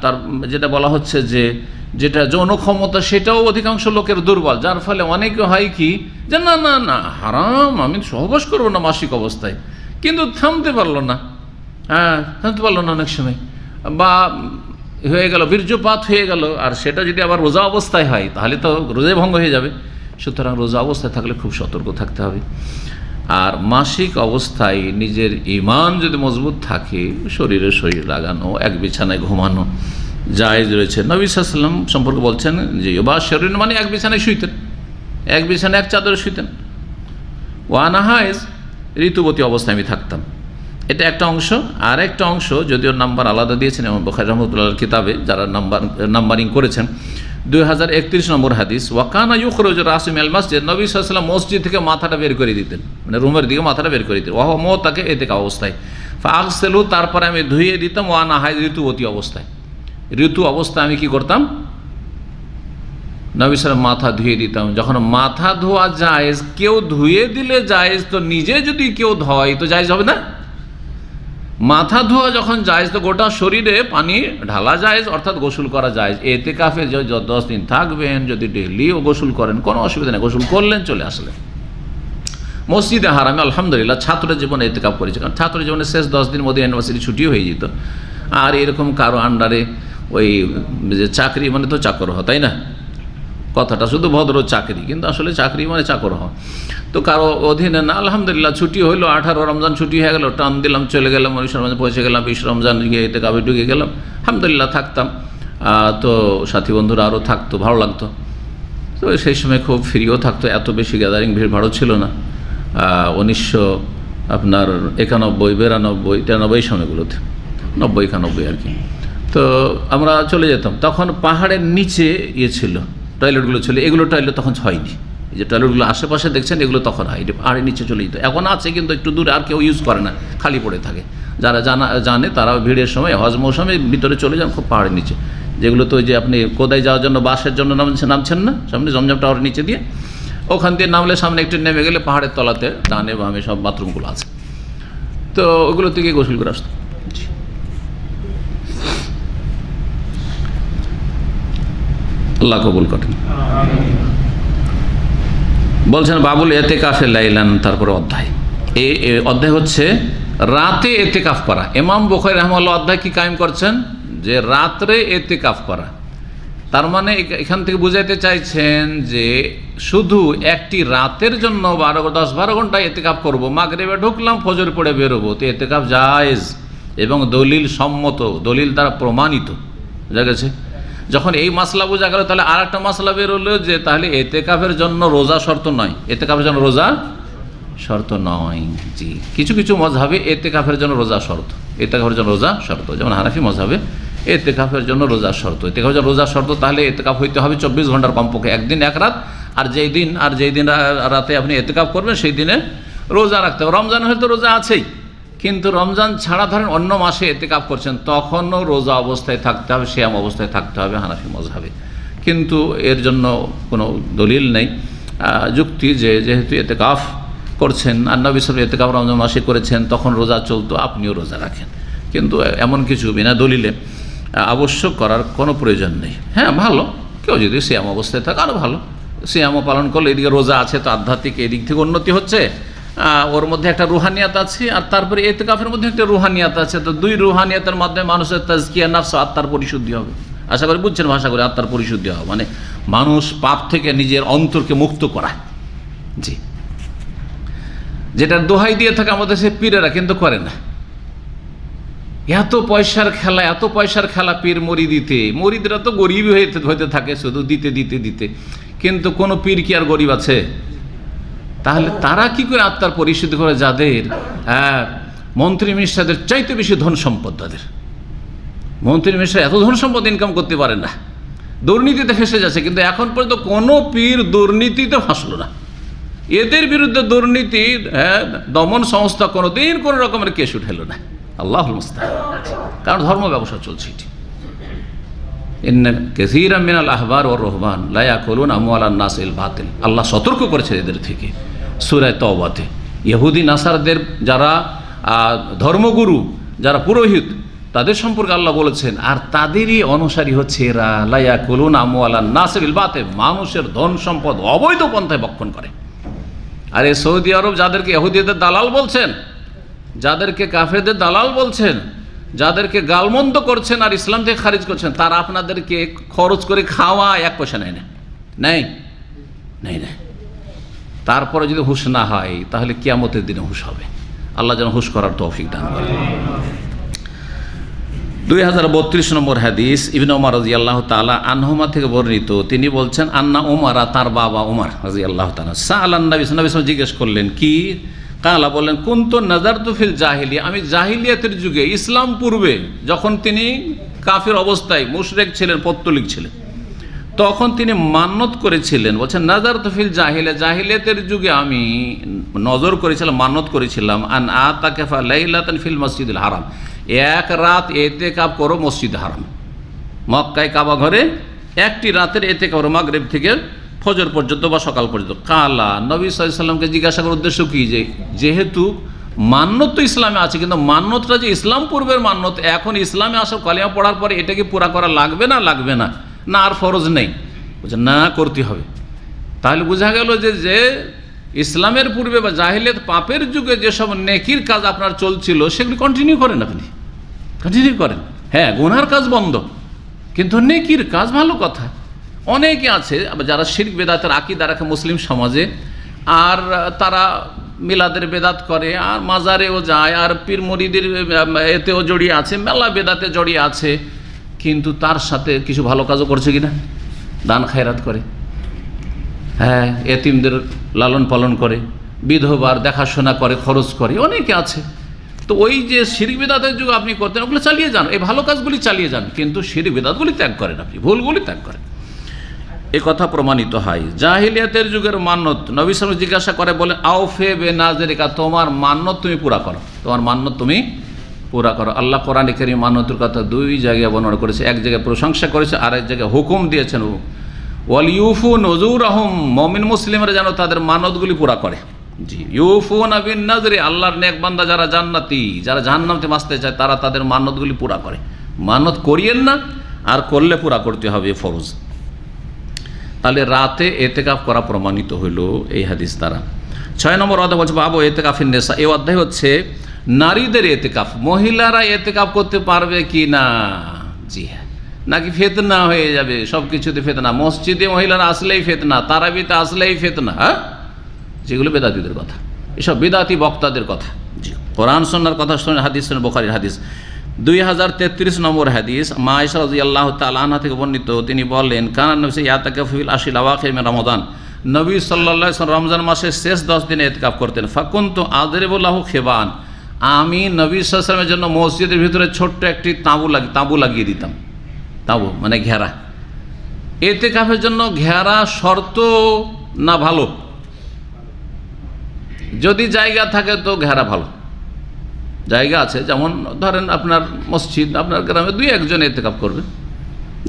তার যেটা বলা হচ্ছে যে যেটা যৌন ক্ষমতা সেটাও অধিকাংশ লোকের দুর্বল, যার ফলে অনেকে হয় কি যে না না না হারাম, আমি সহবাস করবো না মাসিক অবস্থায়, কিন্তু থামতে পারলো না। হ্যাঁ, থামতে পারলো না অনেক সময়, বা হয়ে গেল বীর্যপাত হয়ে গেল, আর সেটা যদি আবার রোজা অবস্থায় হয় তাহলে তো রোজাই ভঙ্গ হয়ে যাবে। সুতরাং রোজা অবস্থায় থাকলে খুব সতর্ক থাকতে হবে। আর মাসিক অবস্থায় নিজের ঈমান যদি মজবুত থাকে, শরীরে শরীর লাগানো, এক বিছানায় ঘুমানো জায়েজ রয়েছে। নবী সাল্লাল্লাহু আলাইহি ওয়াসাল্লাম সম্পর্কে বলছেন যে ইউবাশশিরুনি মানে এক বিছানায় শুইতেন, এক বিছানায় এক চাদরে শুইতেন। ওয়া আনা হাইজ, ঋতুবতী অবস্থায় আমি থাকতাম। এটা একটা অংশ। আর একটা অংশ, যদিও নাম্বার আলাদা দিয়েছেন এবং বুখারী রাহমাতুল্লাহর কিতাবে যারা নাম্বারিং করেছেন, 2031 নম্বর হাদিস, ওয়াকানা ইউখরুজু রাসু মিনাল মসজিদ, নবী সাল্লাল্লাহু আলাইহি ওয়াসাল্লাম মসজিদ থেকে মাথাটা বের করে দিতেন, মানে রুমের দিকে মাথাটা বের করে দিতেন। ওয়াহুয়া মুতাকে, এতেকাফ অবস্থায়। ফাগসিলু, তারপরে আমি ধুয়ে দিতাম। ওয়া আনা হাইজ, ঋতুবতী অবস্থায়। ঋতু অবস্থায় আমি কি করতাম? নবী সাল্লাল্লাহু মাথা ধুয়ে দিতাম। যখন মাথা ধোয়া জায়েজ, কেউ ধুয়ে দিলে জায়েজ, তো নিজে যদি কেউ ধোয় তো জায়েজ হবে না? মাথা ধোয়া যখন জায়েজ, তো গোটা শরীরে পানি ঢালা জায়েজ, অর্থাৎ গোসল করা জায়েজ। এতেকাফে 10 দিন থাকবেন, যদি ডেইলিও গোসল করেন কোনো অসুবিধা নেই, গোসল করলেন, চলে আসলেন। মসজিদে হারামে আলহামদুলিল্লাহ ছাত্র জীবনে এতেকাফ করেছে, কারণ ছাত্র জীবনে শেষ 10 দিন মদিনা ইউনিভার্সিটি ছুটিও হয়ে যেত। আর এরকম কারো আন্ডারে ওই যে চাকরি মানে তো চাকর হওয়া, তাই না? কথাটা শুধু ভদ্র চাকরি, কিন্তু আসলে চাকরি মানে চাকর হওয়া। তো কারো অধীনে না, আলহামদুলিল্লাহ ছুটি হইলো, 18 রমজান ছুটি হয়ে গেল, টান দিলাম, চলে গেলাম, 19 রমজান পৌঁছে গেলাম, 20 রমজান গিয়ে এতেকাফে ঢুকে গেলাম, আলহামদুলিল্লাহ থাকতাম। তো সাথী বন্ধুরা আরও থাকতো, ভালো লাগতো। তো সেই সময় খুব ফ্রিও থাকতো, এত বেশি গ্যাদারিং ভিড়ভাড়ও ছিল না। 1991, 92, 93 সময়গুলোতে, 90, 91 আর কি। তো আমরা চলে যেতাম। তখন পাহাড়ের নিচে ছিল টয়লেটগুলো ছিল, এগুলো টয়লেট তখন হয়নি। এই যে টয়লেটগুলো আশেপাশে দেখছেন, এগুলো তখন হয়, পাহাড়ের নিচে চলে যেত। এখন আছে কিন্তু একটু দূরে, আর কেউ ইউজ করে না, খালি পড়ে থাকে। যারা জানে তারা ভিড়ের সময়, হজ মৌসুমে ভিতরে চলে যান খুব পাহাড়ের নিচে, যেগুলো তো ওই যে আপনি কোদায় যাওয়ার জন্য বাসের জন্য নামছেন না, সামনে জমজম টাওয়ারের নিচে দিয়ে, ওখান দিয়ে নামলে সামনে একটু নেমে গেলে পাহাড়ের তলাতে ডানে বামে সব বাথরুমগুলো আছে, তো ওগুলো থেকে গোসল করে আসতো। আল্লাহ কবুল করেন। বলছেন বাবুল এতেকাফে লাইলান, তারপরে অধ্যায়। এই অধ্যায় হচ্ছে রাতে এতেকাফ করা। ইমাম বুখারী রাহিমাহুল্লাহ অধ্যায় কি কায়েম করছেন, যে রাত্রে এতেকাফ করা। তার মানে এখান থেকে বুঝাইতে চাইছেন যে শুধু একটি রাতের জন্য 10-12 ঘন্টা এতেকাফ করবো, মাগরিবে ঢুকলাম ফজর পড়ে বেরোবো, তো এতেকাফ জায়েজ এবং দলিল সম্মত, দলিল দ্বারা প্রমাণিত। বুঝা গেছে? যখন এই মাসলা বোঝা গেল, তাহলে আর একটা মাসলা বেরোলো যে তাহলে এতেকাফের জন্য রোজা শর্ত নয়, এতেকাফের জন্য রোজা শর্ত নয়। জি, কিছু কিছু মজহাবে এতেকাফের জন্য রোজা শর্ত, এতেকাফের জন্য রোজা শর্ত, যেমন হানাফি মজহাবে এতেকাফের জন্য রোজা শর্ত। এতেকাফের জন্য রোজা শর্ত, তাহলে এতেকাফ হইতে হবে 24 ঘন্টার কমপক্ষে, একদিন এক রাত। আর যেই দিন রাতে আপনি এতেকাফ করবেন সেই দিনে রোজা রাখতে হবে। রমজান হয়তো রোজা আছেই, কিন্তু রমজান ছাড়া ধরেন অন্য মাসে এতেকাফ করছেন, তখনও রোজা অবস্থায় থাকতে হবে, সিয়াম অবস্থায় থাকতে হবে হানাফি মজহাবে। কিন্তু এর জন্য কোনো দলিল নেই, যুক্তি যে যেহেতু এতেকাফ করছেন আর নবী সাল্লাল্লাহু আলাইহি ওয়াসাল্লাম এতেকাফ রমজান মাসে করেছেন, তখন রোজা চলতো, আপনিও রোজা রাখেন। কিন্তু এমন কিছু বিনা দলিলে আবশ্যক করার কোনো প্রয়োজন নেই। হ্যাঁ, ভালো, কেউ যদি সিয়াম অবস্থায় থাকে আরও ভালো, সিয়ামও পালন করলে, এদিকে রোজা আছে তো আধ্যাত্মিক এদিক থেকে উন্নতি হচ্ছে, ওর মধ্যে একটা রুহানিয়াত আছে, আর তারপরে এতেকাফের মধ্যে একটা রুহানিয়াত আছে। তো দুই রুহানিয়াতের মাধ্যমে মানুষের তাজকিয়া নাফস, আত্মার পরিশুদ্ধি হবে। আশা করি বুঝছেন ভাষা করে, আত্মার পরিশুদ্ধি হবে মানে মানুষ পাপ থেকে নিজের অন্তরকে মুক্ত করা। জি, যেটা দোহাই দিয়ে থাকে আমাদের সে পীরেরা, কিন্তু করে না। এত পয়সার খেলা পীর মরিদরা তো গরিব হইতে থাকে, শুধু দিতে, কিন্তু কোনো পীর কি আর গরিব আছে? তাহলে তারা কি করে আত্মার পরিশুদ্ধি করে, যাদের মন্ত্রী মিনিস্টারদের চাইতে বেশি ধন সম্পদ, তাদের মন্ত্রী মিনিস্টার এত ধন সম্পদ ইনকাম করতে পারে না, দুর্নীতিতে ফেসে যাচ্ছে, কিন্তু এখন পর্যন্ত কোনো পীর দুর্নীতিতে ফাঁসলো না। এদের বিরুদ্ধে দুর্নীতি দমন সংস্থা কোনোদিন কোনো রকমের কেস উঠেলো না। আল্লাহুল মুস্তাআন। কারণ ধর্ম ব্যবসা চলছে এটি। ইন্না কাসীরাম মিনাল আহবার ওয়ার রুহবান লা ইয়াকুলুনা আমওয়ালান নাস বিল বাতিল। আল্লাহ সতর্ক করেছে এদের থেকে সূরা তাওবাতে। ইহুদি নাসারদের যারা ধর্মগুরু, যারা পুরোহিত, তাদের সম্পর্কে আল্লাহ বলেছেন, আর তাদেরই অনুসারী হচ্ছে এরা, লা ইয়াকুলুনা আমওয়ালান নাস বিল বাতিল, মানুষের ধন সম্পদ অবৈধ পন্থায় ভক্ষণ করে। আর এই সৌদি আরব যাদেরকে ইহুদিদের দালাল বলছেন, যাদেরকে কাফেরদের দালাল বলছেন, যাদেরকে গালমন্দ করছেন আর ইসলাম থেকে খারিজ করছেন, তারা আপনাদেরকে খরচ করে খাওয়া 1 পয়সা নেই। তারপরে যদি হুঁশ না হয়, তাহলে কিয়ামতের দিনে হুঁশ হবে। আল্লাহ যেন হুঁশ করার তৌফিক দান করেন। 2032 নম্বর হাদিস, ইবনে ওমর রাদিয়াল্লাহু তাআলা আনহুমা থেকে বর্ণিত, তিনি বলছেন, আন্না ওমরা, তার বাবা ওমর রাদিয়াল্লাহু তাআলা, সাআলান নবী সাল্লাল্লাহু আলাইহি ওয়াসাল্লাম জিজ্ঞেস করলেন, কি? কালা, বললেন, কুনতু নাযারতু ফিল জাহিলিয়া, আমি জাহিলিয়াতের যুগে, ইসলাম পূর্বে, যখন তিনি কাফির অবস্থায় মুশরিক ছিলেন, পত্তলিক ছিলেন, তখন তিনি মান্নত করেছিলেন। বলছেন নাযারতু ফিল জাহিলিয়া, জাহিলিয়াতের যুগে আমি নজর করেছিলাম, মান্নত করেছিলাম, আন আতাকাফা লাইলাতান ফিল মসজিদুল হারাম, 1 রাত এতেকাফ করো মসজিদ হারাম, মক্কায় কাবা ঘরে একটি রাতের এতেকাফ করো, মাগরিব থেকে ফজর পর্যন্ত বা সকাল পর্যন্ত। কালা, নবী সাল্লাল্লাহু আলাইহি ওয়াসাল্লামকে জিজ্ঞাসা করার উদ্দেশ্য কি, যে যেহেতু মান্নত তো ইসলামে আছে, কিন্তু মান্নতটা যে ইসলাম পূর্বের মান্নত, এখন ইসলামে আসার কালিমা পড়ার পরে এটা কি পুরা করা লাগবে না, আর ফরজ নেই? বলছে না, করতে হবে। তাহলে বোঝা গেল যে ইসলামের পূর্বে বা জাহিলিয়াত পাপের যুগে যেসব নেকির কাজ আপনার চলছিল, সেগুলি কন্টিনিউ করেন, আপনি কন্টিনিউ করেন। হ্যাঁ, গুনার কাজ বন্ধ, কিন্তু নেকির কাজ ভালো কথা। অনেকে আছে যারা শিরক বেদাতের আকীদা রাখে মুসলিম সমাজে, আর তারা মিলাদের বেদাত করে, আর মাজারেও যায়, আর পীর মুরিদের এতেও জড়িয়ে আছে, মেলা বেদাতে জড়িয়ে আছে, কিন্তু তার সাথে কিছু ভালো কাজও করছে কিনা? দান খায়রাত করে, হ্যাঁ, এতিমদের লালন পালন করে, বিধবার দেখাশোনা করে, খরচ করে, অনেকে আছে। তো ওই যে শিরক বিদআতের যুগ আপনি করতেন, ওগুলো চালিয়ে যান, এই ভালো কাজগুলি চালিয়ে যান, কিন্তু শিরক বিদআতগুলি ত্যাগ করেন, আপনি ভুলগুলি ত্যাগ করেন। এ কথা প্রমাণিত হয়। জাহিলিয়াতের যুগের মান্নত, নবী সাল্লাল্লাহু আলাইহি ওয়াসাল্লাম জিজ্ঞাসা করে, বলেন, আওফে বেনাজরিকা, তোমার মান্নত তুমি পুরা করো, তোমার মান্নত তুমি পুরা করো। আল্লাহ কোরআনে কারীমে মান্নতের কথা 2 জায়গায় বর্ণনা করেছে, এক জায়গায় প্রশংসা করেছে, আর এক জায়গায় হুকুম দিয়েছেন। ওয়াল ইউফু নজুরহুম, মুমিন মুসলিমরা যেন তাদের মানতগুলি পুরা করে। জি, ইউফুনা বিন নাজরি, আল্লাহর নেক বান্দা যারা জান্নাতি, যারা জাহান্নাম থেকে বাঁচতে চায় তারা তাদের মানতগুলি পুরা করে। মানত করিয়েন না, আর করলে পুরা করতে হবে, ফরজ। তাহলে রাতে এতেকাফ করা প্রমাণিত হইল এই হাদিস দ্বারা। 6 নম্বর অধ্যায় বলছে বাবু এতেকাফিন নেসা। এই অধ্যায় হচ্ছে নারীদের এতেকাফ, মহিলারা এতেকাফ করতে পারবে কি না। জি হ্যাঁ, নাকি ফেতনা হয়ে যাবে, সব কিছুতে ফেতনা, মসজিদে মহিলারা আসলেই ফেতনা, তারাবিতে আসলেই ফেতনা, হ্যাঁ, যেগুলো বেদাতীদের কথা, এসব বেদাতি বক্তাদের কথা। জি, কোরআন সুন্নাহর কথা শুনে, হাদিস শুনে, বুখারীর হাদিস 2033 নম্বর হাদিস, মা আয়েশা রাদিয়াল্লাহু তাআলা আনহা থেকে বর্ণিত, তিনি বলেন কানা নবী ইয়াতাকাফু ফিল আশরিল আওয়াখির মিন রমাদান, নবী সাল্লাল্লাহু আলাইহি ওয়াসাল্লাম রমজান মাসের শেষ 10 দিনে ইতিকাফ করতেন। ফাকুনতু আদরিবু লাহু খিবান, আমি নবী সাল্লাল্লাহু আলাইহি ওয়াসাল্লামের জন্য মসজিদের ভিতরে ছোট্ট একটি তাঁবু লাগিয়ে দিতাম। তাঁবু মানে ঘেরা। ইতিকাফের জন্য ঘেরা শর্ত না ভালো? যদি জায়গা থাকে তো ঘেরা ভালো। জায়গা আছে, যেমন ধরেন আপনার মসজিদ, আপনার গ্রামে 2-1 জন ইতিকাফ করবে,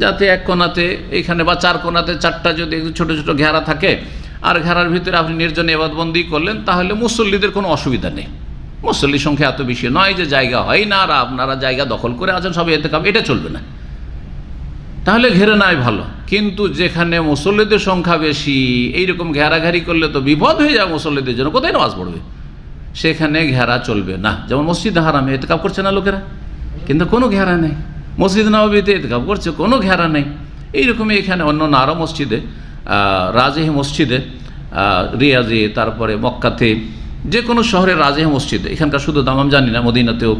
যাতে এক কোণাতে এখানে বা 4 কোণাতে 4টা যদি ছোট ছোট ঘেরা থাকে, আর ঘেরার ভিতরে আপনি নির্জনে ইবাদতবন্দি করলেন, তাহলে মুসল্লিদের কোনো অসুবিধা নেই। মুসল্লির সংখ্যা এত বেশি নয় যে জায়গা হয় না, আর আপনারা জায়গা দখল করে আছেন সব ইতিকাফ, এটা চলবে না। তাহলে ঘেরে নাই ভালো। কিন্তু যেখানে মুসল্লিদের সংখ্যা বেশি, এইরকম ঘেরাঘেরি করলে তো বিপদ হয়ে যায় মুসল্লিদের জন্য, কোথায় নামাজ পড়বে, সেখানে ঘেরা চলবে না। যেমন মসজিদ হারামে ইতিকাফ করছে না লোকেরা, কিন্তু কোনো ঘেরা নেই। মসজিদ নববীতে ইতিকাফ করছে, কোনো ঘেরা নেই। এইরকমই এখানে অন্য আরও মসজিদে, রাজেহি মসজিদে, রিয়াজে, তারপরে মক্কাতে, যে কোনো শহরের রাজেহি মসজিদে, এখানকার শুধু দাম জানি না, মদিনাতেও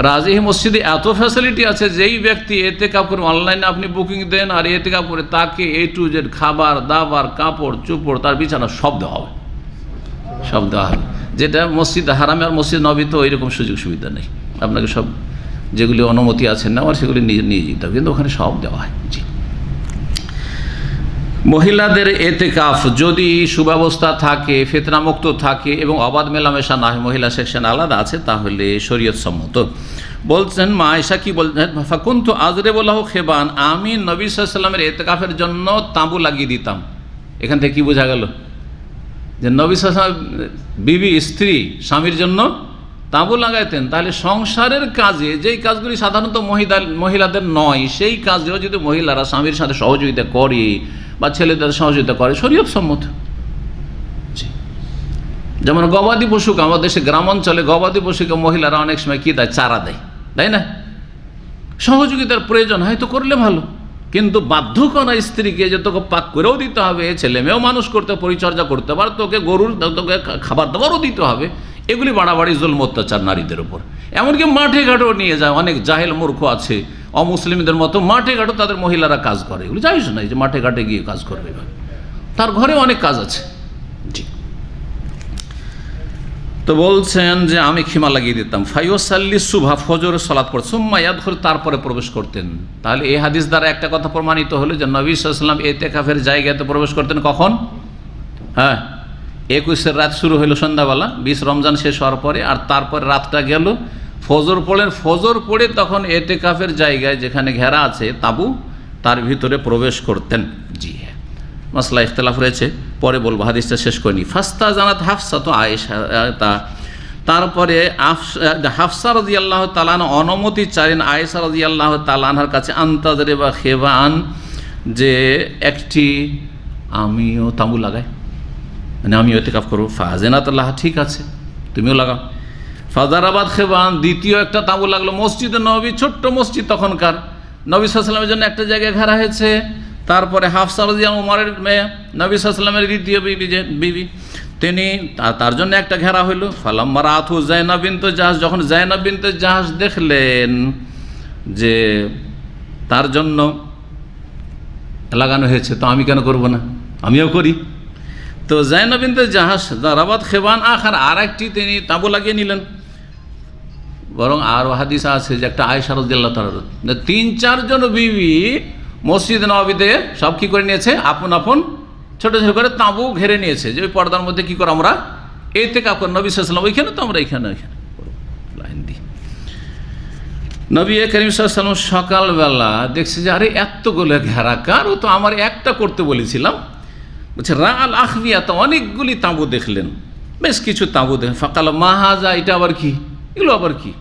রাজেহি মসজিদে এত ফ্যাসিলিটি আছে, যেই ব্যক্তি ইতিকাফ করে অনলাইনে আপনি বুকিং দেন আর ইতিকাফ করে, তাকে A to Z খাবার দাবার কাপড় চোপড় তার বিছানা সব দেওয়া হবে, সব দেওয়া হবে। যেটা মসজিদ হারামে আর মসজিদ নবীতে ওইরকম সুযোগ সুবিধা নেই। আপনাকে সব যেগুলি অনুমতি আছে নেওয়ার সেগুলি নিয়ে যেতে হবে, কিন্তু ওখানে সব দেওয়া হয়। জি, মহিলাদের এতেকাফ যদি সুব্যবস্থা থাকে, ফিতনামুক্ত থাকে এবং অবাধ মেলামেশা না হয়, মহিলা সেকশন আলাদা আছে, তাহলে শরীয়ত সম্মত। বলছেন মা আয়েশা কি বলছেন, ফাকুনতু আযরিবু লাহু খিবান, আমি নবী সাল্লাল্লাহু আলাইহি ওয়াসাল্লামের এতেকাফের জন্য তাঁবু লাগিয়ে দিতাম। এখান থেকে কি বোঝা গেল? যে নবী সাল্লাল্লাহু আলাইহি ওয়াসাল্লাম বিবি স্ত্রী স্বামীর জন্য তাঁবু লাগাইতেন। তাহলে সংসারের কাজে যেই কাজগুলি সাধারণত মহিলাদের নয়, সেই কাজেও যদি মহিলারা স্বামীর সাথে সহযোগিতা করে বা ছেলেদের সহযোগিতা করে, শরীয়ত সম্মত। যেমন গবাদি পশুকে, আমাদের দেশে গ্রাম অঞ্চলে গবাদি পশুকে মহিলারা অনেক সময় কী দেয়, চারা দেয়, তাই না? সহযোগিতার প্রয়োজন হয় তো করলে ভালো, কিন্তু বাধ্য করা স্ত্রীকে যে তোকে পাক করেও দিতে হবে, ছেলে মেয়েও মানুষ করতে, পরিচর্যা করতে পারে, তোকে তোকে খাবার দাবারও দিতে হবে, এগুলি বাড়াবাড়ি জুলম অত্যাচার নারীদের উপর। এমনকি মাঠে ঘাটেও নিয়ে যায়, অনেক জাহেল মূর্খ আছে অমুসলিমদের মতো, মাঠে ঘাটও তাদের মহিলারা কাজ করে। এগুলি জানিস না যে মাঠে ঘাটে গিয়ে কাজ করবে, তার ঘরে অনেক কাজ আছে। জি, তো বলছেন যে আমি খিমা লাগিয়ে দিতাম। ফাইওসাল্লি সুবহা, ফজরের সালাত পড়ে, সুম্মা ইয়াদখুল, তারপরে প্রবেশ করতেন। তাহলে এই হাদিস দ্বারা একটা কথা প্রমাণিত হলো যে নবী সাল্লাল্লাহু আলাইহি ওয়াসাল্লাম ইতিকাফের জায়গাতে প্রবেশ করতেন কখন? হ্যাঁ, 21-এর রাত শুরু হলো সন্ধ্যাবেলা, 20 রমজান শেষ হওয়ার পরে, আর তারপরে রাতটা গেল, ফজর পড়লেন, ফজর পড়ে তখন ইতিকাফের জায়গায় যেখানে ঘেরা আছে তাঁবু, তার ভিতরে প্রবেশ করতেন। জি হ্যাঁ, মাসলা ইখতিলাফ রয়েছে, পরে বলবো, হাদিসটা শেষ করিনি। ফাস্তা জানাত হাফসা, তো আয়েশা, তারপরে হাফসা রাদিয়াল্লাহু তাআলা অনুমতি চাইলেন আয়েশা রাদিয়াল্লাহু তাআলা আনহার কাছে, আনতাজরে বা খেবান, যে একটি আমিও তাঁবু লাগাই, মানে আমিও ইতিকাফ করবো। ফাজানাত লাহা, ঠিক আছে তুমিও লাগাও। ফাজারাবাদ খেবান, দ্বিতীয় একটা তাঁবু লাগলো। মসজিদে নবী, ছোট্ট মসজিদ তখনকার, নবী সাল্লাল্লাহু আলাইহি ওয়াসাল্লামের জন্য একটা জায়গায় ঘেরা হয়েছে। তারপরে হাফসা রাদিয়াল্লাহু উমরের মেয়ে, নবী সাল্লাল্লাহু আলাইহি ওয়াসাল্লামের দ্বিতীয় বিবি, তিনি, তার জন্য একটা ঘেরা হইল। ফালাম্মা রাআতহু যায়নাব বিনতে জাহাশ, যখন যায়নাব বিনতে জাহাশ দেখলেন যে তার জন্য লাগানো হয়েছে, তো আমি কেন করব না, আমিও করি। তো যায়নাব বিনতে জাহাশ দারাবাত খেবান আখার, আর একটি তিনি তাঁবু লাগিয়ে নিলেন। বরং আরও হাদিস আছে যে একটা আয়েশা রাদিয়াল্লাহু তাআলা, 3-4 জন বিবি মসজিদ নববীতে সব কী করে নিয়েছে, আপন আপন ছোটো ছোটো করে তাঁবু ঘেরে নিয়েছে, যে ওই পর্দার মধ্যে কী করে আমরা ইতিকাফ করি। নবী সাল্লাল্লাহু আলাইহি ওয়াসাল্লাম ওইখানে, তো আমরা এখানে লাইন দিই। নবী করিম সাল্লাল্লাহু আলাইহি ওয়াসাল্লাম সকালবেলা দেখছে যে আরে এতগুলো ঘেরা কার, ও তো আমার একটা করতে বলেছিলাম। বলছে রা আল আখবিয়া, তো অনেকগুলি তাঁবু দেখলেন, বেশ কিছু তাঁবু দেখলেন। ফাকাল মাহাজা, এটা আবার কি, এগুলো আবার কি?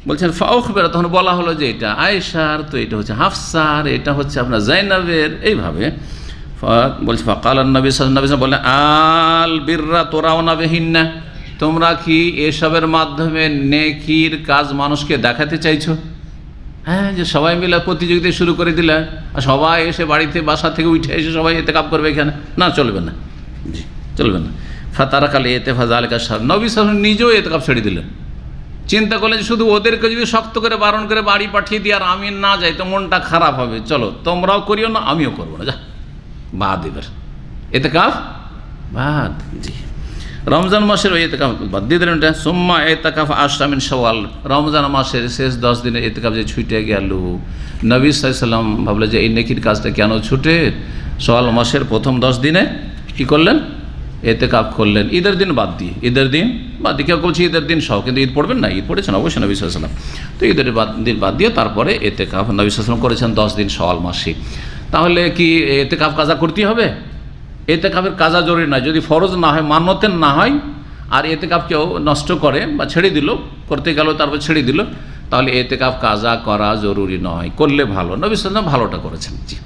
বলছেন ফাউখবেরা, তখন বলা হলো যে এটা আয়েশার, তো এটা হচ্ছে হাফসার, এটা হচ্ছে আপনার জাইনাবের, এইভাবে বলছে। ফাকাল নবী সাল্লাল্লাহু আলাইহি ওয়াসাল্লাম বললেন আল বিররা তোরাওনা বিহিন্না, তোমরা কি এসবের মাধ্যমে নেকির কাজ মানুষকে দেখাতে চাইছো? হ্যাঁ, যে সবাই মিলে প্রতিযোগিতা শুরু করে দিলে আর সবাই এসে বাড়িতে বাসা থেকে উঠে এসে সবাই ইতিকাফ করবে এখানে, না চলবে না, জি চলবে না। ফাতারাকাল ইতিফা যালিকা শার, নবী সাল্লাল্লাহু আলাইহি ওয়াসাল্লাম নিজেও ইতিকাফ ছেড়ে দিলেন। চিন্তা করলেন যে শুধু ওদেরকে যদি শক্ত করে বারণ করে বাড়ি পাঠিয়ে দিই আর আমি না যাই তো মনটা খারাপ হবে, চলো তোমরাও করিও না আমিও করবো না, যা বাদ, এবার ইতিকাফ বাদ। জি, রমজান মাসের ওই ইতিকাফ বাদ দিয়ে দিলেন। সুম্মা ইতিকাফ আশরা মিন শাওয়াল, রমজান মাসের শেষ 10 দিনের ইতিকাফ যে ছুটে গেল, নবী সাল্লাল্লাহু আলাইহি ওয়াসাল্লাম ভাবলেন যে এই নেকির কাজটা কেন ছুটে, শাওয়াল মাসের প্রথম 10 দিনে কি করলেন, ইতিকাফ করলেন, ঈদের দিন বাদ দিয়ে, ঈদের দিন বাদ দিয়ে। কেউ বলছে ঈদের দিন সহ, কিন্তু ঈদ পড়বেন না, ঈদ পড়েছেন অবশ্যই নবী সাল্লাল্লাহু আলাইহি ওয়াসাল্লাম, তো ঈদের দিন বাদ দিয়ে তারপরে ইতিকাফ নবী সাল্লাল্লাহু আলাইহি ওয়াসাল্লাম করেছেন 10 দিন শাওয়াল মাসে। তাহলে কি ইতিকাফ কাজা করতেই হবে? ইতিকাফের কাজা জরুরি নয়, যদি ফরজ না হয়, মান্যতের না হয়, আর ইতিকাফ কেউ নষ্ট করে বা ছেড়ে দিল, করতে গেল তারপর ছেড়ে দিল, তাহলে ইতিকাফ কাজা করা জরুরি নয়, করলে ভালো। নবী সাল্লাল্লাহু আলাইহি ওয়াসাল্লাম ভালোটা করেছেন। জি,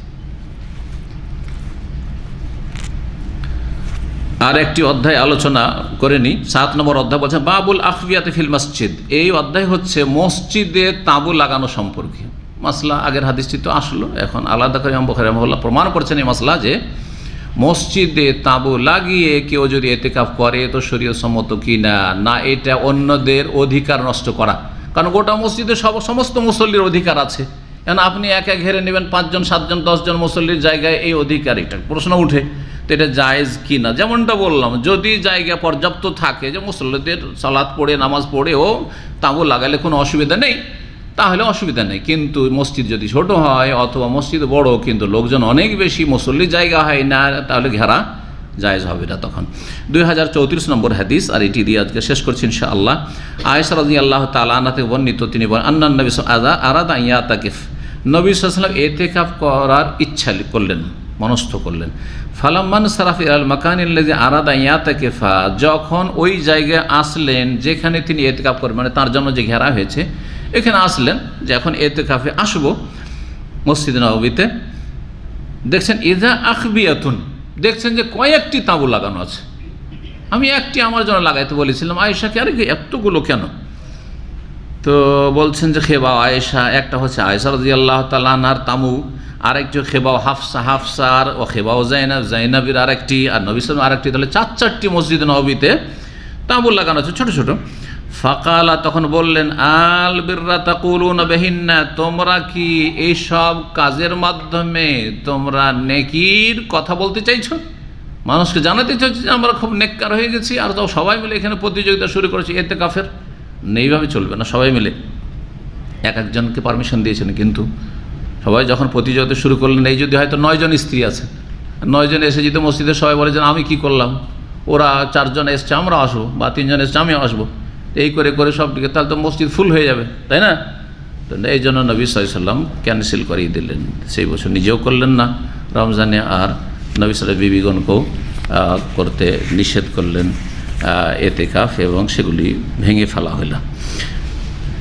আর একটি অধ্যায় আলোচনা করে নি, 7 নম্বর অধ্যায় বলছে বাবুল আখবিয়াতে ফিল মসজিদ। এই অধ্যায় হচ্ছে মসজিদে তাঁবু লাগানো সম্পর্কে মাসলা। আগের হাদিসটি তো আসলো, এখন আলাদা করে ইমাম বুখারী রাহিমাহুল্লাহ প্রমাণ করছেন এই মাসলা যে মসজিদে তাঁবু লাগিয়ে কেউ যদি ইতিকাফ করে তো শরীয়ত সম্মত কি না, না এটা অন্যদের অধিকার নষ্ট করা। কারণ গোটা মসজিদে সমস্ত মুসল্লির অধিকার আছে, এখন আপনি একা ঘেরে নেবেন 5 জন 7 জন 10 জন মুসল্লির জায়গায়, এই অধিকার, এটা প্রশ্ন উঠে, তো এটা জায়েজ কি না। যেমনটা বললাম, যদি জায়গা পর্যাপ্ত থাকে যে মুসল্লিদের সালাত পড়ে নামাজ পড়েও তাঁবু লাগালে কোনো অসুবিধা নেই, তাহলে অসুবিধা নেই। কিন্তু মসজিদ যদি ছোট হয় অথবা মসজিদ বড় কিন্তু লোকজন অনেক বেশি, মুসল্লির জায়গা হয় না, তাহলে ঘেরা জায়েজ হবে না তখন। 2034 নম্বর হাদিস, আর এটি দিয়ে আজকে শেষ করছি ইনশাআল্লাহ। আয়েশা রাদিয়াল্লাহু তাআলা আনহা থেকে বর্ণিত, তিনি বলেন আন্নান নবী আরাদা ইয়াতাকিফ, নবী সাল্লাল্লাহু আলাইহি ওয়াসাল্লাম ইতিকাফ করার ইচ্ছা করলেন, মনস্থ করলেন। ফালাম্মান সারাফ ইলাল মাকানিল্লাযী আরাদা ইয়াতাকিফা, যখন ওই জায়গায় আসলেন যেখানে তিনি ইতিকাফ করবেন, মানে তার জন্য যে ঘেরা হয়েছে, এখানে আসলেন যে এখন ইতিকাফে আসবো মসজিদে নববীতে, দেখছেন ইযা আখবিয়াতুন, দেখছেন যে কয়েকটি তাঁবু লাগানো আছে। আমি একটি আমার জন্য লাগাইতে বলেছিলাম আয়েশাকে, আরে এতগুলো কেন? তো বলছেন যে খেবা আয়েশা, একটা হচ্ছে আয়েশা রাদিয়াল্লাহু তাআলা আনহার তাঁবু, আরেকটি খেবাও হাফসার ও খেবাও জাইনাবের আরেকটি, আর নবী সাল্লাল্লাহু আলাইহি ওয়াসাল্লাম আরেকটি, তাহলে 4টি মসজিদে নববীতে তাঁবু লাগানো আছে ছোট ছোট। ফাকালা, তখন বললেন আল বিররা তাকুলুনা বিহিন্না, তোমরা কি এইসব কাজের মাধ্যমে তোমরা নেকির কথা বলতে চাইছো, মানুষকে জানাতে চাইছো যে আমরা খুব নেককার হয়ে গেছি, আর তো সবাই মিলে এখানে প্রতিযোগিতা শুরু করেছি ইতিকাফের? এইভাবে চলবে না, সবাই মিলে এক একজনকে পারমিশন দিয়েছেন, কিন্তু সবাই যখন প্রতিযোগিতা শুরু করলেন, এই যদি হয়তো 9 জন স্ত্রী আছে, 9 জন এসে যদি মসজিদে সবাই বলে যে আমি কি করলাম, ওরা 4 জন এসছে আমরা আসবো, বা 3 জন এসছে আমি আসবো, এই করে করে সবটিকে, তাহলে তো মসজিদ ফুল হয়ে যাবে, তাই না? তো এই জন্য নবী সাল্লাল্লাহু আলাইহি ওয়াসাল্লাম ক্যান্সেল করিয়ে দিলেন, সেই বছর নিজেও করলেন না রমজানে, আর নবী সাল্লাল্লাহু বিবিগণকেও করতে নিষেধ করলেন ইতিকাফ, এবং সেগুলি ভেঙে ফেলা হইল।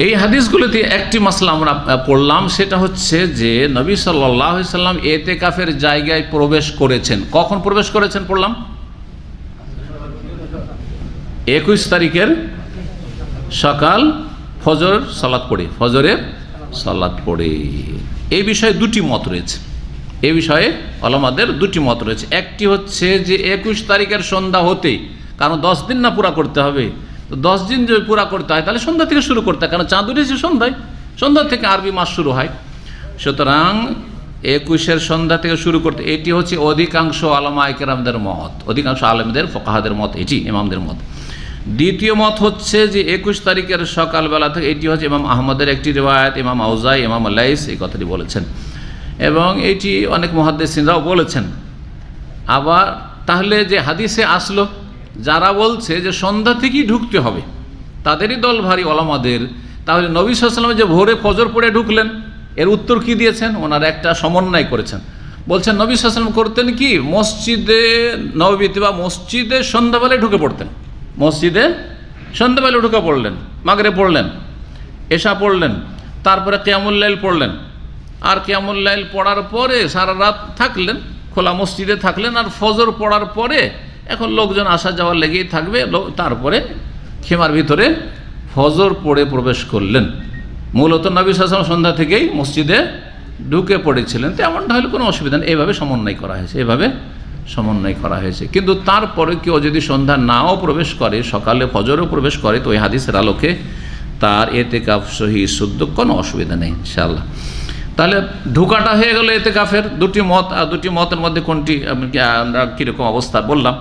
এই হাদিসগুলোতে একটি মাসলা আমরা পড়লাম, সেটা হচ্ছে যে নবী সাল্লাল্লাহু আলাইহি ওয়াসাল্লাম ইতিকাফের জায়গায় প্রবেশ করেছেন। কখন প্রবেশ করেছেন পড়লাম? 21 তারিখের সকাল ফজরের সালাত পড়ে। এই বিষয়ে 2টি মত রয়েছে, এই বিষয়ে ওলামাদের 2টি মত রয়েছে। একটি হচ্ছে যে 21 তারিখের সন্ধ্যা হতেই, কারণ 10 দিন না পুরা করতে হবে, তো 10 দিন যদি পুরা করতে হয় তাহলে সন্ধ্যা থেকে শুরু করতে হয়, কারণ চাঁদ উঠেছে সন্ধ্যা থেকে আরবি মাস শুরু হয়, সুতরাং 21-এর সন্ধ্যা থেকে শুরু করতে। এটি হচ্ছে অধিকাংশ আলেমায়ে কেরামদের মত, অধিকাংশ আলেমদের ফুকাহাদের মত, এটি ইমামদের মত। দ্বিতীয় মত হচ্ছে যে 21 তারিখের সকালবেলা থেকে, এটি হচ্ছে ইমাম আহমদের একটি রিওয়ায়াত, ইমাম আউজাই, ইমাম লাইস এই কথাটি বলেছেন, এবং এটি অনেক মুহাদ্দিসিনরাও বলেছেন। আবার তাহলে যে হাদিসে আসলো, যারা বলছে যে সন্ধ্যা থেকেই ঢুকতে হবে, তাদেরই দল ভারী ওলামাদের, তাহলে নবী সাল্লাল্লাহু আলাইহি ওয়াসাল্লাম যে ভোরে ফজর পড়ে ঢুকলেন, এর উত্তর কি দিয়েছেন? ওনারা একটা সমন্বয় করেছেন। বলছেন নবী সাল্লাল্লাহু আলাইহি ওয়াসাল্লাম করতেন কি, মসজিদে নববীতে বা মসজিদে সন্ধ্যাবেলায় ঢুকে পড়তেন। মসজিদে সন্ধ্যাবেলায় ঢুকে পড়লেন, মাগরিব পড়লেন, এশা পড়লেন, তারপরে কিয়ামুল লাইল পড়লেন, আর কিয়ামুল লাইল পড়ার পরে সারা রাত থাকলেন, খোলা মসজিদে থাকলেন, আর ফজর পড়ার পরে এখন লোকজন আসা যাওয়ার লেগেই থাকবে, তারপরে খেমার ভিতরে ফজর পড়ে প্রবেশ করলেন। মূলত নবী সাল্লাল্লাহু আলাইহি ওয়াসাল্লাম সন্ধ্যা থেকেই মসজিদে ঢুকে পড়েছিলেন, তো এমনটা হলে কোনো অসুবিধা নেই। এইভাবে সমন্বয় করা হয়েছে, এভাবে সমন্বয় করা হয়েছে। কিন্তু তারপরে কেউ যদি সন্ধ্যা নাও প্রবেশ করে, সকালে ফজরও প্রবেশ করে, তো ওই হাদিসের আলোকে তার এতেকাফ সহি শুদ্ধ, কোনো অসুবিধা নেই ইনশাআল্লাহ। তাহলে ঢোকাটা হয়ে গেল এতেকাফের দুটি মত, আর দুটি মতের মধ্যে কোনটি আমরা কীরকম অবস্থা বললাম।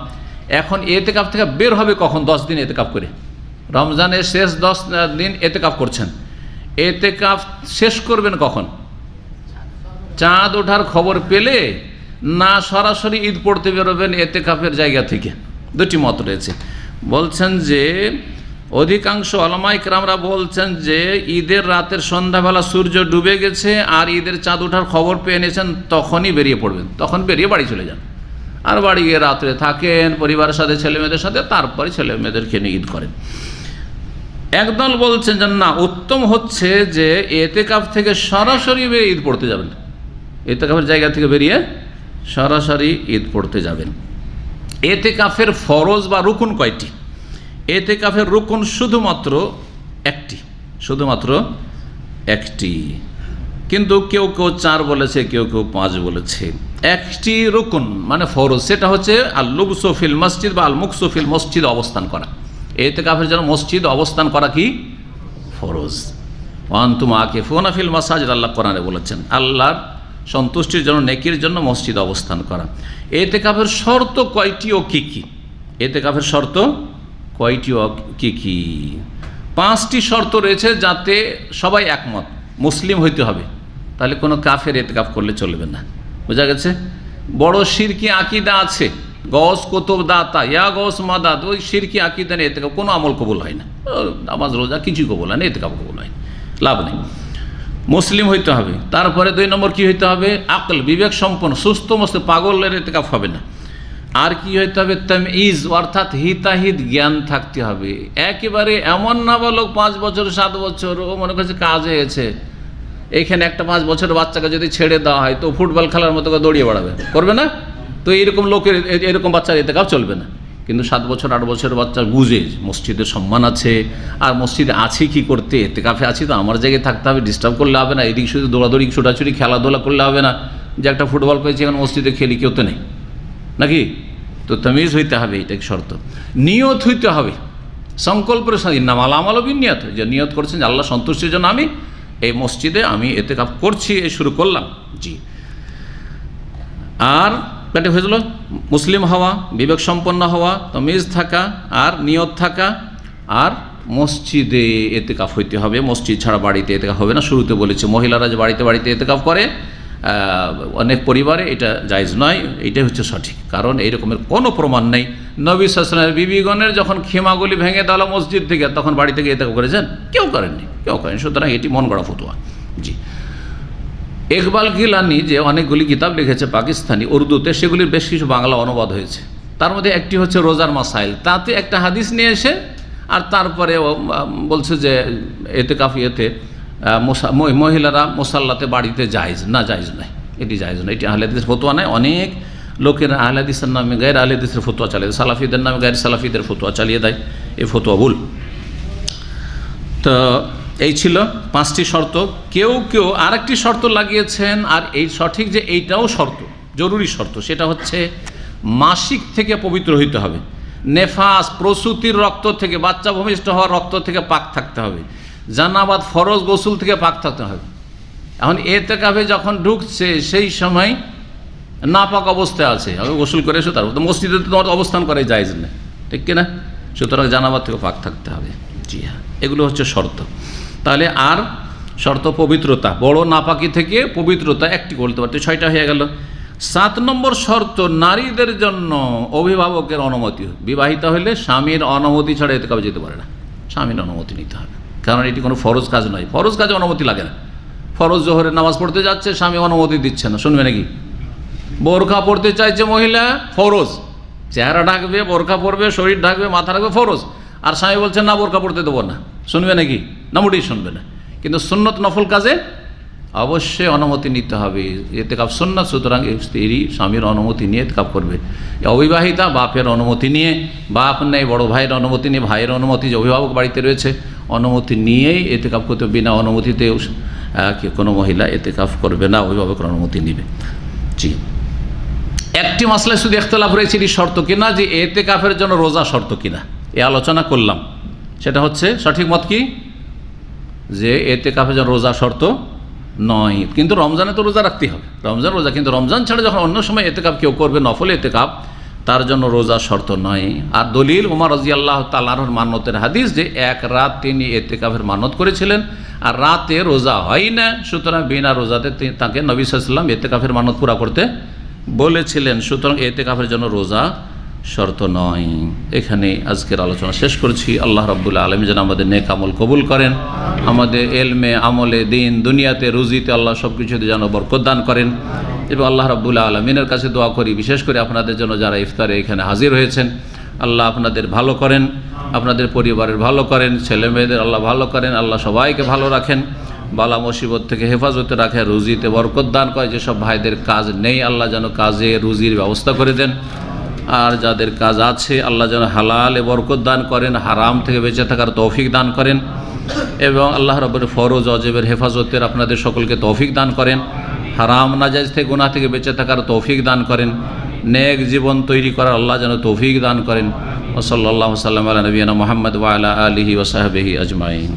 এখন এতেকাফ থেকে বের হবে কখন? 10 দিন এতেকাফ করে, রমজানের শেষ 10 দিন এতেকাফ করছেন, এতেকাফ শেষ করবেন কখন? চাঁদ ওঠার খবর পেলে, না সরাসরি ঈদ পড়তে বেরোবেন এতেকাফের জায়গা থেকে? দুটি মত রয়েছে। বলছেন যে অধিকাংশ ওলামায়ে কেরামরা বলছেন যে ঈদের রাতের সন্ধ্যাবেলা সূর্য ডুবে গেছে আর ঈদের চাঁদ ওঠার খবর পেয়ে নিয়েছেন, তখনই বেরিয়ে পড়বেন, তখন বেরিয়ে বাড়ি চলে যান, আর বাড়ি গিয়ে রাত্রে থাকেন পরিবারের সাথে, ছেলে মেয়েদের সাথে, তারপরে ছেলে মেয়েদেরকে নিয়ে ঈদ করেন। একদল বলছেন যে না, উত্তম হচ্ছে যে এতেকাফ থেকে সরাসরি বেরিয়ে ঈদ পড়তে যাবেন, এতেকাফের জায়গা থেকে বেরিয়ে সরাসরি ঈদ পড়তে যাবেন। এতেকাফের ফরজ বা রুকুন কয়টি? এতেকাফের রুকুন শুধুমাত্র একটি, শুধুমাত্র একটি, কিন্তু কেউ কেউ 4 বলেছে, কেউ কেউ 5 বলেছে। একটি রুকুন মানে ফরজ, সেটা হচ্ছে আল লুবসু ফিল মসজিদ বা আল মুকসু ফিল মসজিদ, অবস্থান করা। এতেকাফের জন্য মসজিদ অবস্থান করা কি ফরজ। ওয়া আনতুম আকিফুনা ফিল মাসাজিদ, আল্লাহ কোরআনে বলেছেন, আল্লাহর সন্তুষ্টির জন্য, নেকির জন্য মসজিদ অবস্থান করা। এতেকাফের শর্ত কয়টি ও কি কি? এতেকাফের শর্ত কয়টি ও কি কি? 5টি শর্ত রয়েছে, যাতে সবাই একমত। মুসলিম হইতে হবে, তাহলে কোনো কাফের এতেকাফ করলে চলবে না, বোঝা গেছে? বড় শিরকি আকীদা আছে, গস কুতুব দাতা, ইয়া গস মাদাদ, ওই শিরকি আকীদা নিয়ে এতেকাফ কোনো আমল কবুল হয় না, নামাজ রোজা কিছুই কবুল হয় না, এতেকাফ কবুল হয় না, লাভ নেই। মুসলিম হইতে হবে। তারপরে 2 নম্বর কি হইতে হবে? আকল, বিবেক সম্পন্ন, সুস্থ মস্ত, পাগলের এতেকাফ হবে না। আর কি হইতে হবে? তামইজ, অর্থাৎ হিতাহিত জ্ঞান থাকতে হবে। একেবারে এমন না বলক 5 বছর 7 বছর ও মনে করছে কাজ হয়েছে, এইখানে একটা 5 বছরের বাচ্চাকে যদি ছেড়ে দেওয়া হয় তো ফুটবল খেলার মতো দৌড়িয়ে বেড়াবে, করবে না? তো এরকম লোকের, এরকম বাচ্চার এতেকাফ চলবে না। কিন্তু 7 বছর 8 বছরের বাচ্চা বুঝে মসজিদের সম্মান আছে, আর মসজিদে আছি কি করতে, এতেকাফে আছি তো আমার জায়গায় থাকতে হবে, ডিস্টার্ব করলে হবে না, এদিক শুধু দৌড়াদৌড়ি ছোটাছুটি খেলাধুলা করলে হবে না, যে একটা ফুটবল পেয়েছি এখন মসজিদে খেলি, কেউ তো নেই নাকি? তো তামিজ হইতে হবে, এটা শর্ত। নিয়ত হইতে হবে, সংকল্পের সাথে, ইন্নামাল আমালু বিন্নিয়াত, যে নিয়ত করছেন যে আল্লাহ সন্তুষ্টির জন্য আমি এই মসজিদে আমি এতেকাফ করছি, এই শুরু করলাম। জি। আর এটা হয়েছিল মুসলিম হওয়া, বিবেক সম্পন্ন হওয়া, তামিজ থাকা, আর নিয়ত থাকা, আর মসজিদে এতেকাফ হইতে হবে। মসজিদ ছাড়া বাড়িতে এতেকাফ হবে না। শুরুতে বলেছে মহিলারা যে বাড়িতে বাড়িতে এতেকাফ করে, অনেক পরিবারে এটা জায়েজ নয়, এটাই হচ্ছে সঠিক, কারণ এই রকমের কোনো প্রমাণ নেই। নবী সাল্লাল্লাহু আলাইহি ওয়াসাল্লামের বিবিগণের যখন খেমাগুলি ভেঙে দেওয়া হলো মসজিদ থেকে, তখন বাড়ি থেকে এতেকাফ করেছেন? কেউ করেননি, কেউ করেন। সুতরাং এটি মন গড়া ফতোয়া। জি। ইকবাল গিলানি যে অনেকগুলি কিতাব লিখেছে পাকিস্তানি উর্দুতে, সেগুলির বেশ কিছু বাংলা অনুবাদ হয়েছে। তার মধ্যে একটি হচ্ছে রোজার মাসাইল, তাতে একটা হাদিস নিয়ে এসে আর তারপরে বলছে যে এতেকাফ ইয়েতে মহিলারা মুসাল্লাতে বাড়িতে জায়েজ না, জায়েজ নয়, এটি জায়েজ নয়, এটি আহলে হাদিসের ফতোয়া নয়। অনেক লোকের আহলে হাদিসের নামে গায়ের আহলে হাদিসের ফতোয়া চালিয়ে দেয়, সালাফিদের নামে গায়ের সালাফিদের ফতোয়া চালিয়ে দেয়, এই ফতোয়া ভুল। তো এই ছিল 5টি শর্ত। কেউ কেউ আরেকটি শর্ত লাগিয়েছেন, আর এই সঠিক যে এইটাও শর্ত, জরুরি শর্ত, সেটা হচ্ছে মাসিক থেকে পবিত্র হইতে হবে, নেফাস প্রসূতির রক্ত থেকে, বাচ্চা ভূমিষ্ঠ হওয়ার রক্ত থেকে পাক থাকতে হবে, জানাবাত ফরজ গোসল থেকে পাক থাকতে হবে। এখন এতেকাফে যখন ঢুকছে সেই সময় নাপাক অবস্থায় আছে, আমি গোসল করে এসে তারপর তো মসজিদে তোমার অবস্থান করাই জায়েজ না, ঠিক কিনা? সুতরাং জানাবাত থেকে পাক থাকতে হবে। জি হ্যাঁ, এগুলো হচ্ছে শর্ত। তাহলে আর শর্ত পবিত্রতা, বড় নাপাকি থেকে পবিত্রতা একটি বলতে পারতে, 6টা হয়ে গেল। 7 নম্বর শর্ত, নারীদের জন্য অভিভাবকের অনুমতি। বিবাহিত হলে স্বামীর অনুমতি ছাড়া এতেকাফে যেতে পারে না, স্বামীর অনুমতি নিতে হবে। কারণ এটি কোনো ফরজ কাজ নয়। ফরজ কাজে অনুমতি লাগে না। ফরজ জোহরের নামাজ পড়তে যাচ্ছে, স্বামী অনুমতি দিচ্ছে না, শুনবে নাকি? বোরখা পড়তে চাইছে মহিলা, ফরজ, চেহারা ঢাকবে, বোরখা পরবে, শরীর ঢাকবে, মাথা রাখবে, ফরজ, আর স্বামী বলছেন না বোরখা পড়তে দেবো না, শুনবে নাকি? না, মোটেই শুনবে না। কিন্তু সুন্নত নফল কাজে অবশ্যই অনুমতি নিতে হবে। এতেকাফ সুন্নাত, সুতরাং স্ত্রী স্বামীর অনুমতি নিয়ে এতেকাফ করবে। অবিবাহিতা বাপের অনুমতি নিয়ে, বাপ নেই বড় ভাইয়ের অনুমতি নিয়ে, ভাইয়ের অনুমতি, যে অভিভাবক বাড়িতে রয়েছে অনুমতি নিয়েই এতেকাফ করতে। বিনা অনুমতিতে কোনো মহিলা এতেকাফ করবে না, অভিভাবকের অনুমতি নেবে। জি, একটি মাসলায় শুধু ইখতিলাফ রয়েছে, এটি শর্ত কিনা, যে এতেকাফের জন্য রোজা শর্ত কিনা, এ আলোচনা করলাম। সেটা হচ্ছে সঠিক মত কি, যে এতেকাফের জন্য রোজা শর্ত নয়, কিন্তু রমজানে তো রোজা রাখতেই হবে, রমজান রোজা। কিন্তু রমজান ছাড়া যখন অন্য সময় এতেকাফ কেউ করবে, নফল এতেকাফ, তার জন্য রোজা শর্ত নয়। আর দলিল উমর রাদিয়াল্লাহু তাআলা আনহুর মান্যতের হাদিস, যে এক রাত তিনি এতেকাফের মানত করেছিলেন আর রাতে রোজা হয় না, সুতরাং বিনা রোজাতে তাকে নবী সাল্লাল্লাহু আলাইহি ওয়াসাল্লাম এতেকাফের মানত পুরা করতে বলেছিলেন। সুতরাং এতেকাফের জন্য রোজা শর্ত নয়। এখানে আজকের আলোচনা শেষ করছি। আল্লাহ রাব্বুল আলামিন যেন আমাদের নেক আমল কবুল করেন, আমাদের এলমে, আমলে, দিন, দুনিয়াতে, রুজিতে আল্লাহ সব কিছুতে যেন বরকত দান করেন। এবং আল্লাহ রাব্বুল আলামিনের কাছে দোয়া করি, বিশেষ করে আপনাদের জন্য যারা ইফতারে এখানে হাজির হয়েছেন, আল্লাহ আপনাদের ভালো করেন, আপনাদের পরিবারের ভালো করেন, ছেলে মেয়েদের আল্লাহ ভালো করেন, আল্লাহ সবাইকে ভালো রাখেন, বালা মুসিবত থেকে হেফাজতে রাখে, রুজিতে বরকত দান করে। যেসব ভাইদের কাজ নেই, আল্লাহ যেন কাজে রুজির ব্যবস্থা করে দেন। আর যাদের কাজ আছে, আল্লাহ যেন হালালে বরকত দান করেন, হারাম থেকে বেঁচে থাকার তৌফিক দান করেন। এবং আল্লাহ রাব্বুল ফরজ অজেবের হেফাজতের আপনাদের সকলকে তৌফিক দান করেন, হারাম নাজায়েজ থেকে, গুনাহ থেকে বেঁচে থাকার তৌফিক দান করেন, নেক জীবন তৈরি করার আল্লাহ যেন তৌফিক দান করেন। ওয়া সাল্লাল্লাহু সাল্লাম আলা নবিয়িনা মুহাম্মদ ওয়া আলা আলিহি ওয়া সাহবিহি আজমাইন।